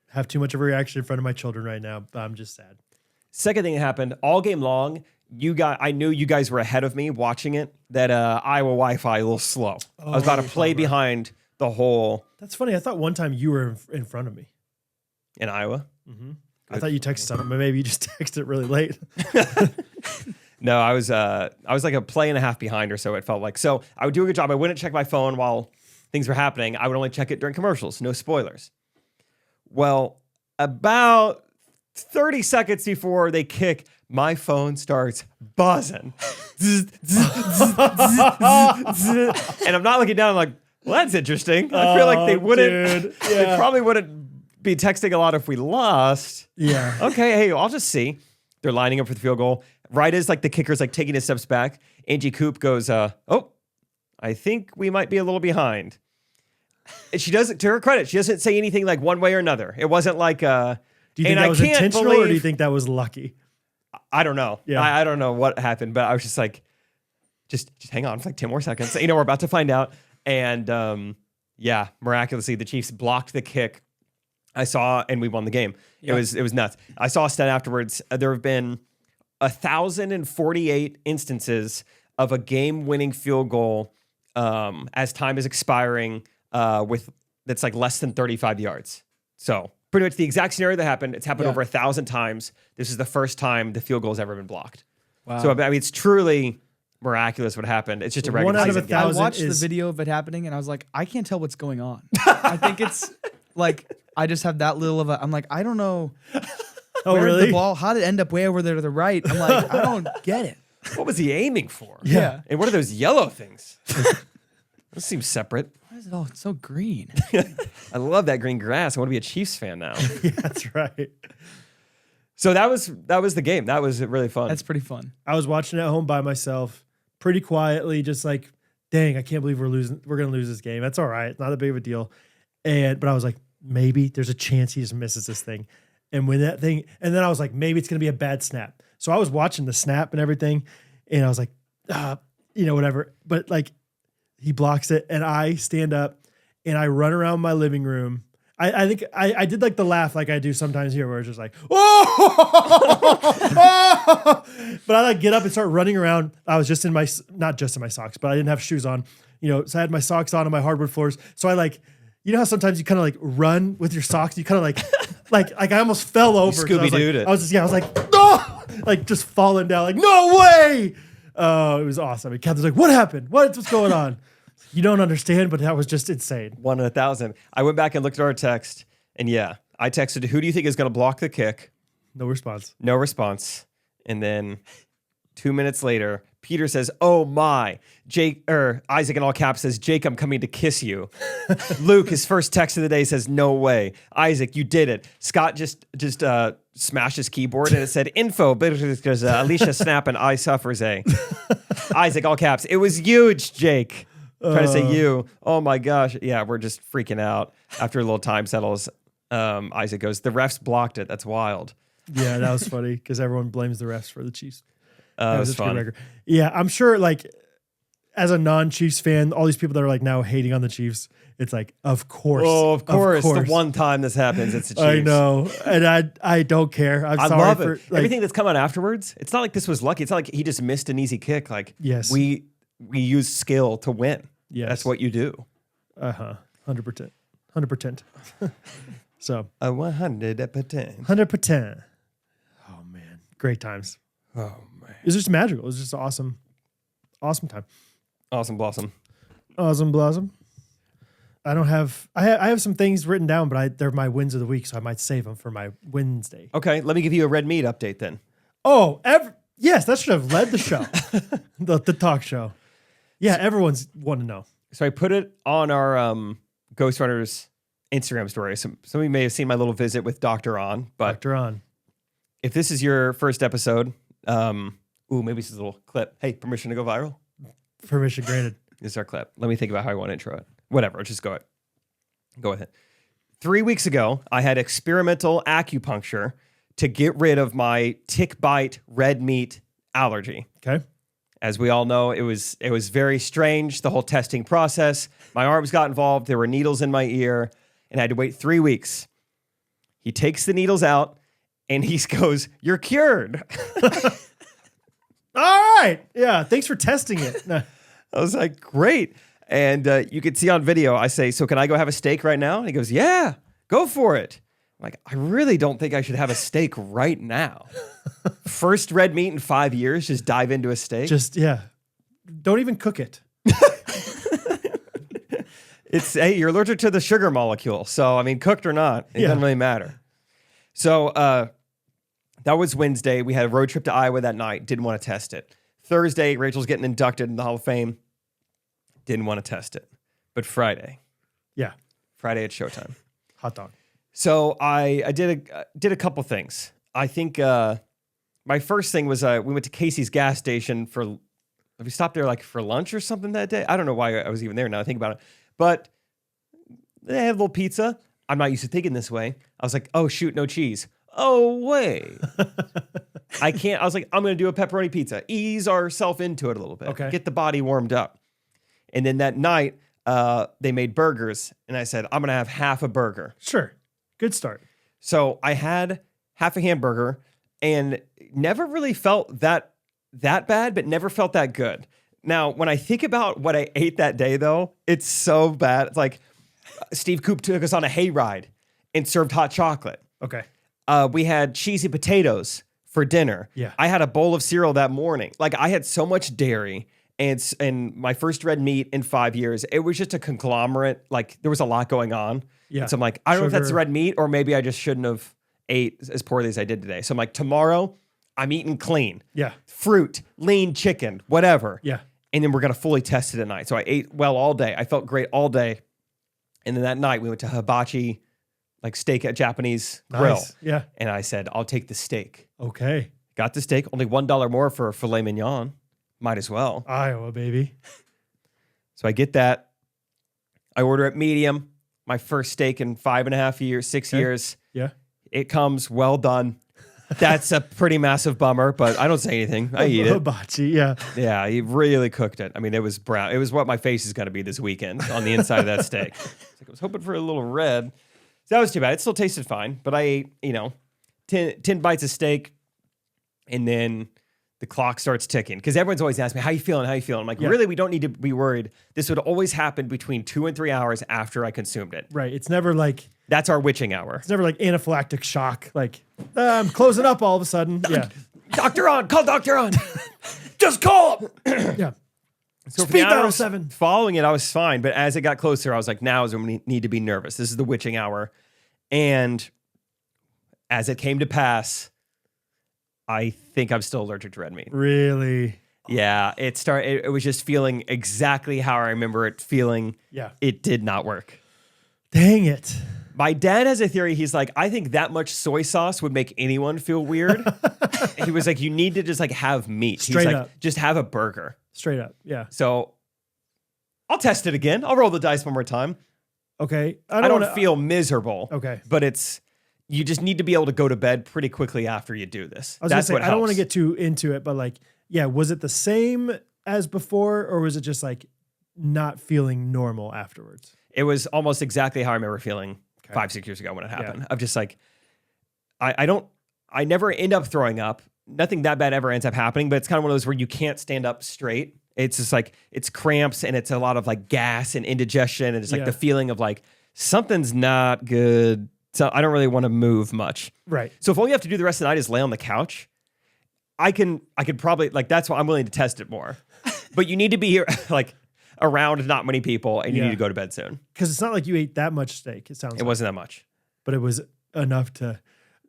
have too much of a reaction in front of my children right now, but I'm just sad. Second thing that happened, all game long, I knew you guys were ahead of me watching it, that Iowa Wi-Fi a little slow. I was about to play behind the whole That's funny. I thought one time you were in front of me. in Iowa. I thought you texted something, but maybe you just texted it really late. No, I was like a play and a half behind or so, it felt like. So I would do a good job. I wouldn't check my phone while things were happening. I would only check it during commercials, no spoilers. Well, about 30 seconds before they kick, my phone starts buzzing. And I'm not looking down, I'm like, well, that's interesting. I feel like they wouldn't, dude. they probably wouldn't be texting a lot if we lost. Yeah. Okay, hey, I'll just see. They're lining up for the field goal. Right as like the kicker's like taking his steps back, Angie Coop goes, oh, I think we might be a little behind. And she doesn't, to her credit, she doesn't say anything like one way or another. It wasn't like, Do you think that was intentional or do you think that was lucky? I don't know. Yeah. I don't know what happened, but I was just like, just hang on for like 10 more seconds. You know, we're about to find out. And yeah, miraculously, the Chiefs blocked the kick. I saw, and we won the game. Yeah. It was nuts. I saw a stat afterwards. There have been 1,048 instances of a game-winning field goal as time is expiring that's like less than 35 yards. So pretty much the exact scenario that happened. It's happened over 1,000 times. This is the first time the field goal has ever been blocked. Wow. So I mean, it's truly miraculous what happened. It's just a regular 1 out of season game. 1,000 I watched is- the video of it happening, and I was like, I can't tell what's going on. I think it's like I just have that little of a. I'm like, I don't know. Oh, where really? the ball? How did it end up way over there to the right? I'm like, I don't get it. What was he aiming for? Yeah. And what are those yellow things? Those seem separate. Why is it all so green? I love that green grass. I want to be a Chiefs fan now. Yeah, that's right. So that was the game. That was really fun. That's pretty fun. I was watching at home by myself, pretty quietly, just like, dang, I can't believe we're losing. We're gonna lose this game. That's all right. It's not a big of a deal. But I was like, maybe there's a chance he just misses this thing. And when that thing, and then I was like, maybe it's gonna be a bad snap. So I was watching the snap and everything, and I was like, whatever. But like, he blocks it, and I stand up and I run around my living room. I think I did like the laugh like I do sometimes here, where it's just like, oh! But I like get up and start running around. I was just not just in my socks, but I didn't have shoes on, so I had my socks on my hardwood floors. So I like, how sometimes you kind of like run with your socks, you kind of like I almost fell over. Scooby-Dooed it. I was like, no, like just falling down, like, no way. It was awesome. And Catherine's like, what happened? What's going on? You don't understand, but that was just insane. 1 in 1,000. I went back and looked at our text, and I texted, who do you think is going to block the kick? No response. No response. And then 2 minutes later, Peter says, oh my. Isaac in all caps says, Jake, I'm coming to kiss you. Luke, his first text of the day, says, no way. Isaac, you did it. Scott just smashed his keyboard and it said, info, because Alicia snap and I suffers a. Isaac, all caps. It was huge, Jake. Trying to say you. Oh my gosh. Yeah, we're just freaking out. After a little time settles, Isaac goes, the refs blocked it. That's wild. Yeah, that was funny because everyone blames the refs for the Chiefs. It was fun. Yeah, I'm sure like as a non-Chiefs fan, all these people that are like now hating on the Chiefs, it's like, of course. Oh, of course. The one time this happens, it's the Chiefs. I know. And I don't care. I sorry love it. Everything that's come out afterwards, it's not like this was lucky. It's not like he just missed an easy kick. Like, yes, we use skill to win. Yes. That's what you do. 100%. 100%. So 100%. 100%. Oh man, great times. Oh man, it was just magical. It was just awesome time. Awesome blossom. Awesome blossom. I have some things written down, but they're my wins of the week, so I might save them for my Wednesday. Okay, let me give you a red meat update then. Oh, yes, that should have led the show, the talk show. Yeah, everyone's want to know. So I put it on our Ghostrunners Instagram story. Some of you may have seen my little visit with Dr. On, but Dr. On. If this is your first episode, maybe this is a little clip. Hey, permission to go viral? Permission granted. This is our clip. Let me think about how I want to intro it. Whatever, just go with it. 3 weeks ago, I had experimental acupuncture to get rid of my tick bite red meat allergy. Okay. As we all know, it was very strange, the whole testing process. My arms got involved. There were needles in my ear, and I had to wait 3 weeks. He takes the needles out, and he goes, "You're cured." All right. Yeah. Thanks for testing it. I was like, great. And you could see on video, I say, so can I go have a steak right now? And he goes, yeah, go for it. I'm like, I really don't think I should have a steak right now. First red meat in 5 years, just dive into a steak. Don't even cook it. Hey, you're allergic to the sugar molecule. So, I mean, cooked or not, it doesn't really matter. So that was Wednesday. We had a road trip to Iowa that night. Didn't want to test it. Thursday, Rachel's getting inducted in the Hall of Fame. Didn't want to test it. But Friday. Yeah. Friday at showtime. Hot dog. So I did a couple things. I think my first thing was we went to Casey's gas station we stopped there like for lunch or something that day. I don't know why I was even there now I think about it. But they had a little pizza. I'm not used to thinking this way. I was like, oh shoot, no cheese. Oh wait. I was like, I'm going to do a pepperoni pizza. Ease ourselves into it a little bit. Okay. Get the body warmed up. And then that night, they made burgers. And I said, I'm going to have half a burger. Sure. Good start. So I had half a hamburger. and never really felt that bad, but never felt that good. Now, when I think about what I ate that day, though, it's so bad. It's like Steve Coop took us on a hayride and served hot chocolate. Okay. We had cheesy potatoes for dinner. Yeah. I had a bowl of cereal that morning. Like, I had so much dairy and my first red meat in 5 years. It was just a conglomerate. Like, there was a lot going on. Yeah. And so I'm like, I don't know if that's the Sugar. red meat or maybe I just shouldn't have ate as poorly as I did today. So I'm like, tomorrow I'm eating clean. Yeah. Fruit, lean chicken, whatever. Yeah. And then we're going to fully test it at night. So I ate well all day. I felt great all day. And then that night we went to hibachi, like steak at Japanese grill. Nice. Yeah. And I said, I'll take the steak. Okay. Got the steak, only $1 more for filet mignon. Might as well. Iowa, baby. So I get that. I order it medium. My first steak in 5.5 years, 6 years. Yeah. It comes well done. That's a pretty massive bummer, but I don't say anything. I eat it. Hibachi, yeah. Yeah, he really cooked it. I mean, it was brown. It was what my face is going to be this weekend on the inside of that steak. It's like I was hoping for a little red. So that was too bad. It still tasted fine, but I ate, 10 bites of steak, and then the clock starts ticking. Because everyone's always asking me, how you feeling? How you feeling? I'm like, really, we don't need to be worried. This would always happen between 2 and 3 hours after I consumed it. Right. It's never like That's our witching hour. anaphylactic shock. Like, I'm closing up all of a sudden. Yeah. Doctor on, call doctor on. Just call him. Yeah. So for Speed the dial hours 7. following it, I was fine. But as it got closer, I was like, now is when we need to be nervous. This is the witching hour. And as it came to pass, I think I'm still allergic to red meat. Really? Yeah, it was just feeling exactly how I remember it feeling. Yeah. It did not work. Dang it. My dad has a theory. He's like, I think that much soy sauce would make anyone feel weird. He was like, you need to just like have meat. Straight He's like, up. just have a burger. Straight up. Yeah. So I'll test it again. I'll roll the dice one more time. Okay. I don't wanna- feel miserable. Okay. But you just need to be able to go to bed pretty quickly after you do this. I was That's gonna what say, I don't want to helps. get too into it, but like, yeah, was it the same as before, or was it just like not feeling normal afterwards? It was almost exactly how I remember feeling Okay. 5-6 years ago when it happened. I'm just like, I never end up throwing up. Nothing that bad ever ends up happening, but it's kind of one of those where you can't stand up straight. It's just like, it's cramps and it's a lot of like gas and indigestion. And it's like Yeah. the feeling of like, something's not good. So I don't really want to move much. Right. So if all you have to do the rest of the night is lay on the couch, I could probably like, that's why I'm willing to test it more. But you need to be here like around not many people and you Yeah. need to go to bed soon. Because it's not like you ate that much steak. It sounds It like. wasn't that much. But it was enough to.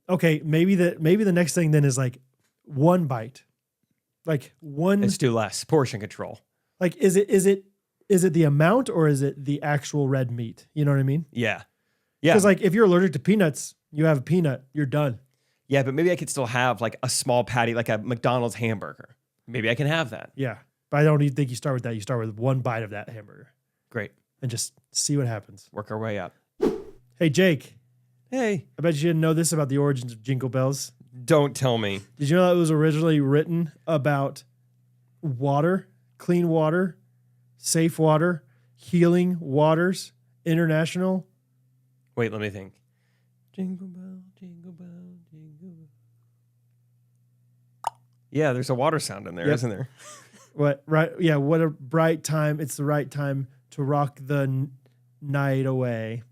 Okay, maybe the next thing then is like one bite, like one. Let's do less portion control. Like is it the amount or is it the actual red meat? You know what I mean? Yeah. Yeah. Because like if you're allergic to peanuts, you have a peanut, you're done. Yeah, but maybe I could still have like a small patty, like a McDonald's hamburger. Maybe I can have that. Yeah, but I don't even think you start with that. You start with one bite of that hamburger Great. and just see what happens. Work our way up. Hey Jake, Hey, I bet you didn't know this about the origins of Jingle Bells. don't tell me. Did you know that it was originally written about water, clean water, safe water, healing waters, international? Wait, let me think. Jingle bell, jingle bell, jingle bell. Yeah, there's a water sound in there, Yep. not there? What right? Yeah, what a bright time! It's the right time to rock the night away.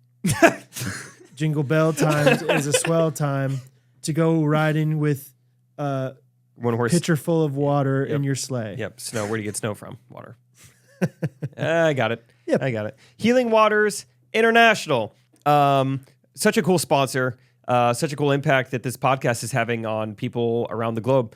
Jingle bell time is a swell time to go riding with a One horse. pitcher full of water in Yep. your sleigh. Yep. Snow. Where do you get snow from? Water. I got it. Yep. I got it. Healing Waters International. Such a cool sponsor. Such a cool impact that this podcast is having on people around the globe.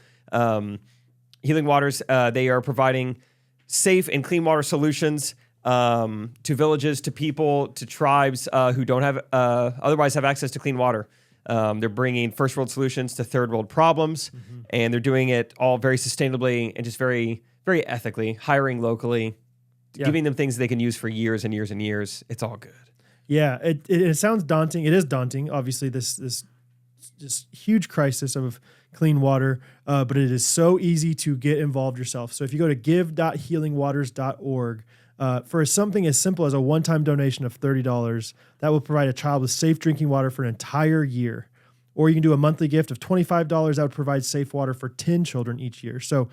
Healing Waters, they are providing safe and clean water solutions to villages, to people, to tribes who don't have otherwise have access to clean water. They're bringing first world solutions to third world problems, and they're doing it all very sustainably and just very, very ethically, hiring locally, Yeah. giving them things they can use for years and years and years. It's all good. Yeah, it sounds daunting. It is daunting, obviously, this huge crisis of clean water, but it is so easy to get involved yourself. So if you go to give.healingwaters.org, for something as simple as a one-time donation of $30, that will provide a child with safe drinking water for an entire year. or you can do a monthly gift of $25 that would provide safe water for 10 children each year. So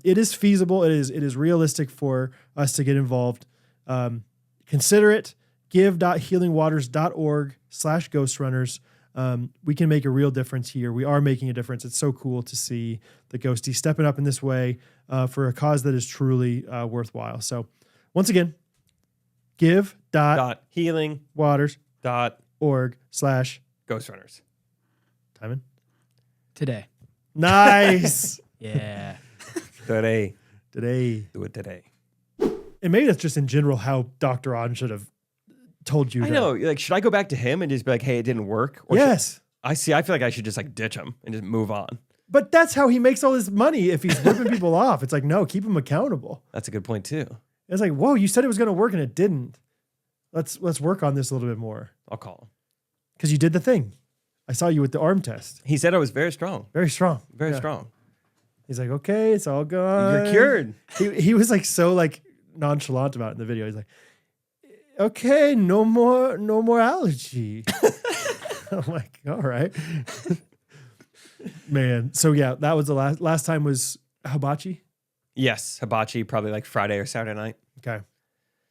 it is feasible. It is realistic for us to get involved. Consider it. give.healingwaters.org/Ghostrunners. We can make a real difference here. We are making a difference. It's so cool to see the ghosties stepping up in this way for a cause that is truly worthwhile. So once again, give.healingwaters.org/Ghostrunners. Timon? Today. Nice. Yeah. Today. Do it today. And maybe that's just in general how Dr. On should have told you. I know. Like, should I go back to him and just be like, hey, it didn't work? Or yes. I feel like I should just like ditch him and just move on. But that's how he makes all his money if he's ripping people off. It's like, no, keep him accountable. That's a good point too. It's like, whoa, you said it was going to work and it didn't. Let's work on this a little bit more. I'll call him. Because you did the thing. I saw you with the arm test. He said I was very strong. Very strong. Very strong. He's like, okay, it's all gone. You're cured. He was like so like nonchalant about it in the video. He's like, okay, no more allergy. I'm like, all right. Man. So yeah, that was the last time was hibachi. Yes. Hibachi, probably like Friday or Saturday night. Okay.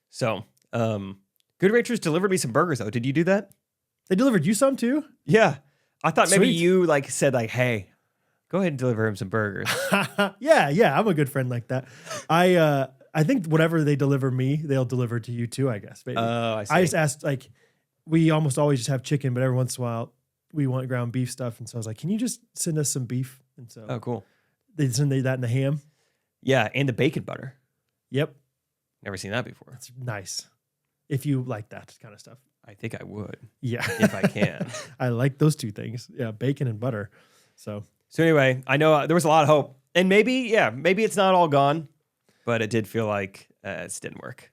So, Good Ranchers delivered me some burgers though. Did you do that? They delivered you some too? Yeah. I thought maybe Sweet. you like said like, hey, go ahead and deliver him some burgers. Yeah. I'm a good friend like that. I think whatever they deliver me, they'll deliver to you too, I guess. Maybe. I see. I just asked, like, we almost always just have chicken, but every once in a while we want ground beef stuff. And so I was like, can you just send us some beef? And so Oh, cool. they send that in the ham. Yeah. And the bacon butter. Yep. Never seen that before. It's nice. If you like that kind of stuff. I think I would. Yeah. If I can. I like those two things. Yeah. Bacon and butter. So anyway, I know there was a lot of hope. And maybe it's not all gone, but it did feel like it didn't work.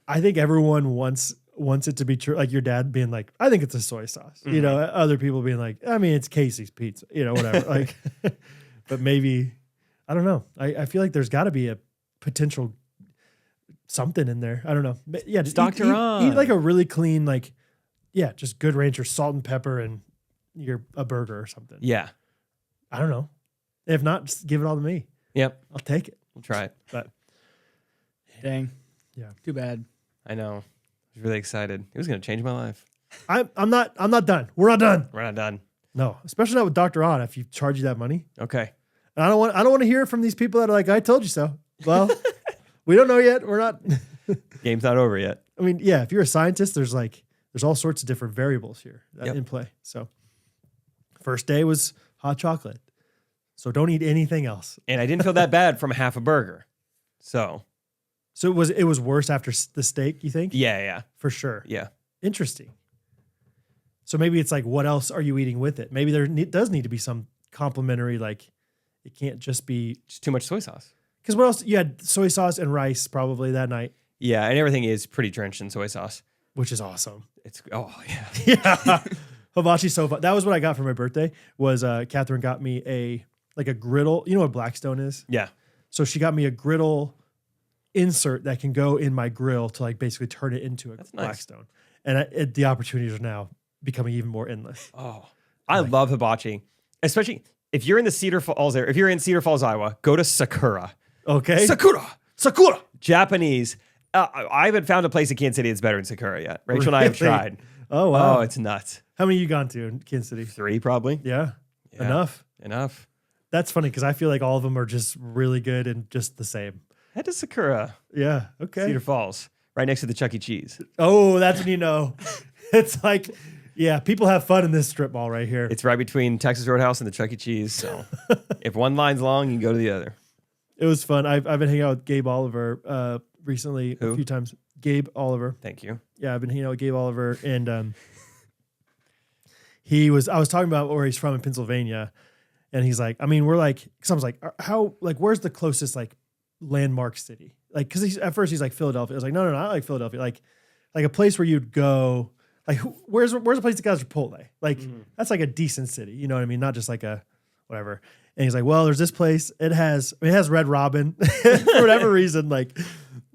I think everyone wants it to be true. Like your dad being like, I think it's a soy sauce. Mm-hmm. You know, other people being like, I mean, it's Casey's pizza, you know, whatever. Like, but maybe, I don't know. I feel like there's got to be a potential something in there. I don't know. Yeah, just Dr. On. Eat like a really clean, like, yeah, just Good Rancher, salt and pepper, and you're a burger or something. Yeah. I don't know. If not, just give it all to me. Yep. I'll take it. We'll try it. But Dang. yeah, Too bad. I know. I was really excited. It was going to change my life. I'm not done. We're not done. We're not done. No, especially not with Dr. On. If you charge you that money, Okay. and I don't want to hear it from these people that are like, I told you so. Well, we don't know yet. We're not. Game's not over yet. I mean, yeah, if you're a scientist, there's all sorts of different variables here Yep. in play. So first day was hot chocolate. So don't eat anything else. And I didn't feel that bad from half a burger. So So it was worse after the steak, you think? yeah. For sure. Yeah. Interesting. So maybe it's like, what else are you eating with it? Maybe there does need to be some complimentary, like it can't just be. Just too much soy sauce. Because what else? You had soy sauce and rice probably that night, Yeah. And everything is pretty drenched in soy sauce. which is awesome. It's, oh, yeah. Yeah. Hibachi's so fun. That was what I got for my birthday was Catherine got me a griddle. You know what Blackstone is? Yeah. So she got me a griddle insert that can go in my grill to like basically turn it into a That's nice. Blackstone. And the opportunities are now becoming even more endless. Oh, I love hibachi, especially if you're in the Cedar Falls area. If you're in Cedar Falls, Iowa, go to Sakura. Okay. Sakura. Japanese. I haven't found a place in Kansas City that's better than Sakura yet. Rachel and I have Really? tried. Oh, wow. Oh, it's nuts. How many you gone to in Kansas City? 3 probably. Yeah. Yeah. Enough. That's funny because I feel like all of them are just really good and just the same. Head to Sakura, Yeah. Okay. Cedar Falls, right next to the Chuck E. Cheese. Oh, that's when you know. It's like, yeah, people have fun in this strip mall right here. It's right between Texas Roadhouse and the Chuck E. Cheese. So if one line's long, you can go to the other. It was fun. I've been hanging out with Gabe Oliver recently Who? a few times. Gabe Oliver. Thank you. Yeah, I've been hanging out with Gabe Oliver, and I was talking about where he's from in Pennsylvania, and he's like, I mean, we're like, because I was like, how, like, where's the closest like landmark city? Like, because at first he's like Philadelphia. I was like, no, I like Philadelphia. Like a place where you'd go. Like, where's a place that got Chipotle? Like, that's like a decent city. You know what I mean? Not just like a whatever. And he's like, well, there's this place. It has Red Robin for whatever reason. Like,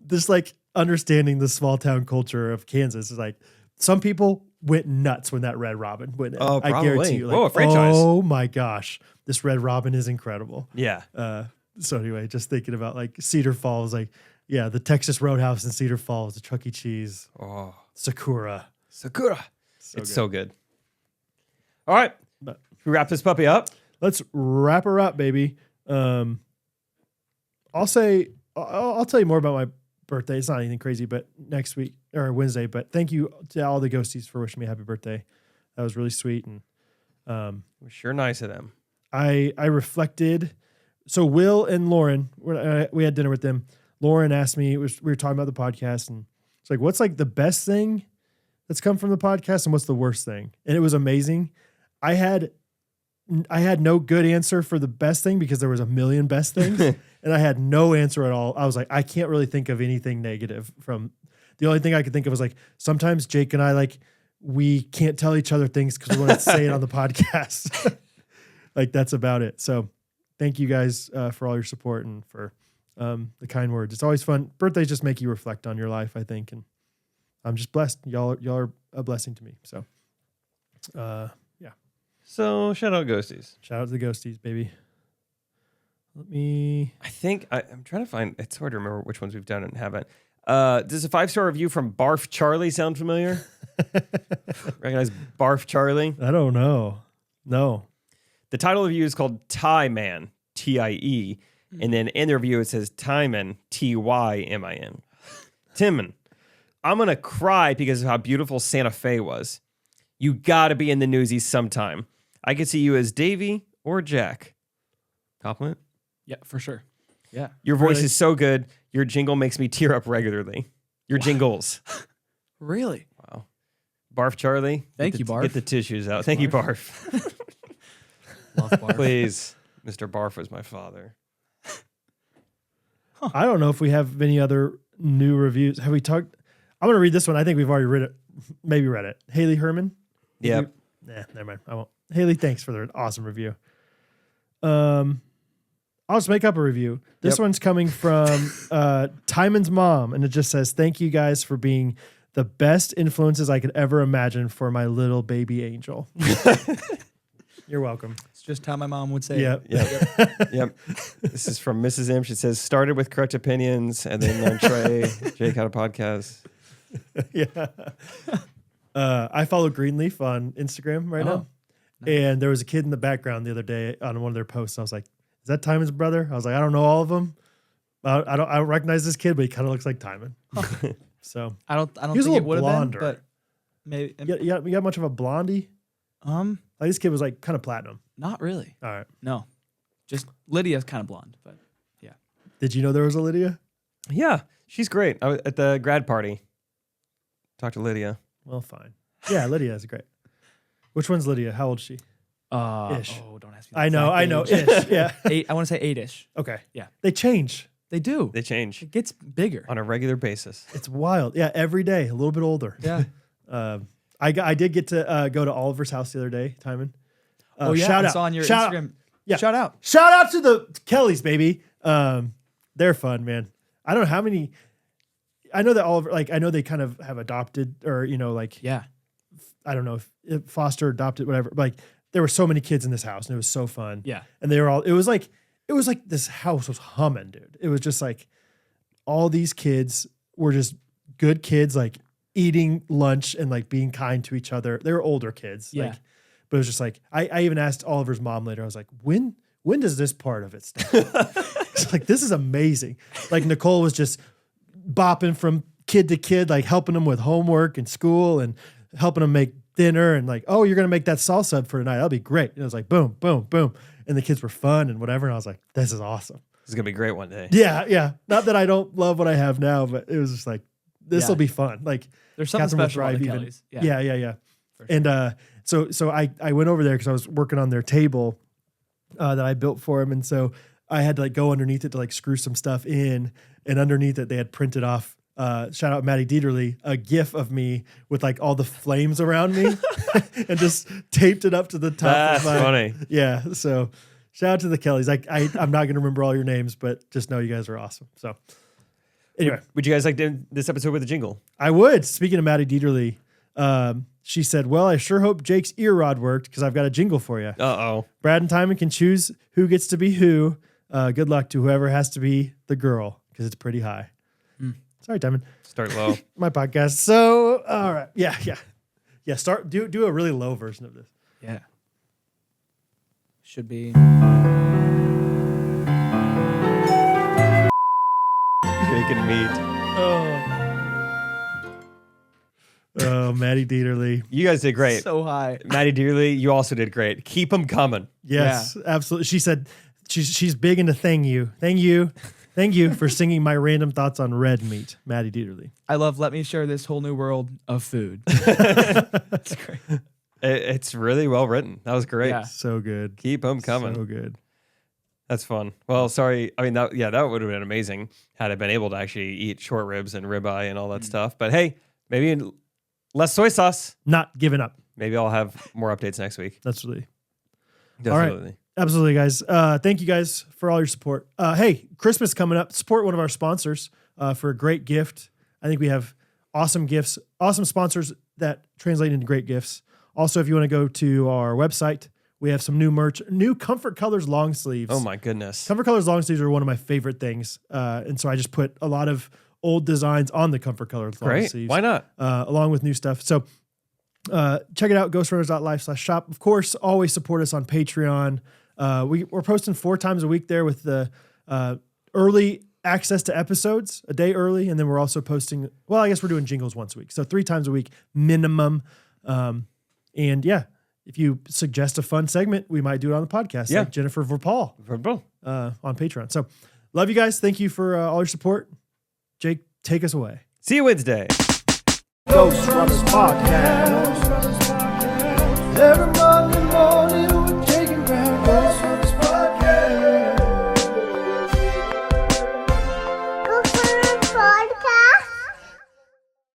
this like understanding the small town culture of Kansas is like some people went nuts when that Red Robin went in. Oh, I probably. guarantee you. Like, Whoa, a franchise. Oh my gosh, this Red Robin is incredible. Yeah. So anyway, just thinking about like Cedar Falls, like the Texas Roadhouse in Cedar Falls, the Chuck E. Cheese, Sakura. It's so good. All right. Should we wrap this puppy up? Let's wrap her up, baby. I'll tell you more about my birthday. It's not anything crazy, but next week or Wednesday. But thank you to all the ghosties for wishing me a happy birthday. That was really sweet. And We're sure nice of them. I reflected. So Will and Lauren, we had dinner with them. Lauren asked me, we were talking about the podcast, and it's like, what's like the best thing that's come from the podcast, and what's the worst thing? And it was amazing. I had no good answer for the best thing because there was a million best things, and I had no answer at all. I was like, I can't really think of anything negative from. The only thing I could think of was like sometimes Jake and I like we can't tell each other things because we want to say it on the podcast. Like that's about it. So thank you guys for all your support and for the kind words. It's always fun. Birthdays just make you reflect on your life, I think, and I'm just blessed. Y'all are a blessing to me. So, So shout out Ghosties. shout out to the ghosties, baby. I think I'm trying to find. It's hard to remember which ones we've done and haven't. Does a 5-star review from Barf Charlie sound familiar? Recognize Barf Charlie? I don't know. No. The title of the review is called Tie Man, T-I-E. And then in the review, it says Tyman, T-Y-M-I-N. Timon, I'm going to cry because of how beautiful Santa Fe was. You got to be in the newsies sometime. I could see you as Davey or Jack. Compliment? Yeah, for sure. Yeah. Your voice Really? is so good. Your jingle makes me tear up regularly. Your jingles. Really? Wow. Barf Charlie. Thank you, Barf. Get the tissues out. Thank you, Barf. Love Barf. Please. Mr. Barf was my father. I don't know if we have any other new reviews. Have we talked? I'm going to read this one. I think we've already read it. Maybe read it. Haley Herman. Yep. Never mind. I won't. Haley, thanks for their awesome review. I'll just make up a review. This one's coming from Timon's mom, and it just says, "Thank you guys for being the best influences I could ever imagine for my little baby angel." You're welcome. It's just how my mom would say Yep. it. Yep. This is from Mrs. M. She says, started with correct opinions, and then learned Trey. Jake had a podcast. Yeah. I follow Greenleaf on Instagram right now. Nice. And there was a kid in the background the other day on one of their posts. I was like, is that Timon's brother? I was like, I don't know all of them. I don't recognize this kid, but he kind of looks like Timon. So I don't He was a think it little would have been, blonder. but maybe. you got much of a blondie? Like this kid was like kind of platinum. Not really. All right. No. Just Lydia's kind of blonde, but yeah. Did you know there was a Lydia? Yeah, she's great. I was at the grad party. Talked to Lydia. Well, fine. Yeah, Lydia is great. Which one's Lydia? How old is she? Ish. Oh, don't ask me. the I know. exact Ish. age. Yeah. 8. I want to say 8-ish. Okay. Yeah. They change. They do. They change It gets bigger. on a regular basis. It's wild. Yeah. Every day, a little bit older. Yeah. I did get to go to Oliver's house the other day, Timon. Oh yeah. Shout I out. saw on your Shout Instagram. Out. Yeah. Shout out. Shout out to the Kellys, baby. They're fun, man. I don't know how many. I know that Oliver, like, I know they kind of have adopted or, like, Yeah. I don't know if foster, adopted, whatever. But like, there were so many kids in this house and it was so fun. Yeah. And they were all, it was like this house was humming, dude. It was just like all these kids were just good kids, like eating lunch and like being kind to each other. They were older kids. Yeah. Like, but it was just like, I even asked Oliver's mom later, I was like, when does this part of it start? It's like, this is amazing. Like Nicole was just bopping from kid to kid, like helping them with homework and school and helping them make dinner and like, oh, you're going to make that salsa for tonight. That'll be great. And it was like, boom, boom, boom. And the kids were fun and whatever. And I was like, this is awesome. This is gonna be great one day. Yeah. Yeah. Not that I don't love what I have now, but it was just like, this will Yeah. be fun. Like There's something Catherine will special about the thrive even. Kellys. Yeah. For sure. And so I went over there because I was working on their table that I built for them. And so I had to like go underneath it to like screw some stuff in. And underneath it, they had printed off, shout out Maddie Dieterle, a GIF of me with like all the flames around me and just taped it up to the top. That's funny. Yeah. So shout out to the Kellys. I'm not going to remember all your names, but just know you guys are awesome. So anyway. Would you guys like to end this episode with a jingle? I would. Speaking of Maddie Dieterle, She said, well, I sure hope Jake's ear rod worked because I've got a jingle for you. Uh-oh. Brad and Timon can choose who gets to be who. Good luck to whoever has to be the girl because it's pretty high. Sorry, Timon. Start low. My podcast. So, all right. Yeah. Start. Do a really low version of this. Yeah. Should be. Bacon meat. Oh, Maddie Dieterle. You guys did great. So high. Maddie Dieterle, you also did great. Keep them coming. Yes, absolutely. She said she's big into thank you for singing my random thoughts on red meat. Maddie Dieterle. I love Let Me Share This Whole New World of Food. That's great. It's really well written. That was great. Yeah. So good. Keep them coming. So good. That's fun. Well, sorry. I mean, that would have been amazing had I been able to actually eat short ribs and ribeye and all that stuff. But hey, maybe less soy sauce. Not giving up. Maybe I'll have more updates next week. Absolutely. Definitely. All right. Absolutely, guys. Thank you guys for all your support. Hey, Christmas coming up. Support one of our sponsors for a great gift. I think we have awesome gifts, awesome sponsors that translate into great gifts. Also, if you want to go to our website, we have some new merch, new Comfort Colors long sleeves. Oh my goodness. Comfort Colors long sleeves are one of my favorite things. And so I just put a lot of old designs on the Comfort Colors long Great. sleeves. Why not? Along with new stuff. So check it out, ghostrunners.life/shop. Of course, always support us on Patreon. We're posting 4 times a week there with the early access to episodes, a day early. And then we're also posting, well, I guess we're doing jingles once a week. So 3 times a week minimum. And yeah, if you suggest a fun segment, we might do it on the podcast. Yeah. Like Jennifer Verpaul on Patreon. So love you guys. Thank you for all your support. Jake, take us away. See you Wednesday. Ghostrunners Podcast. Everybody.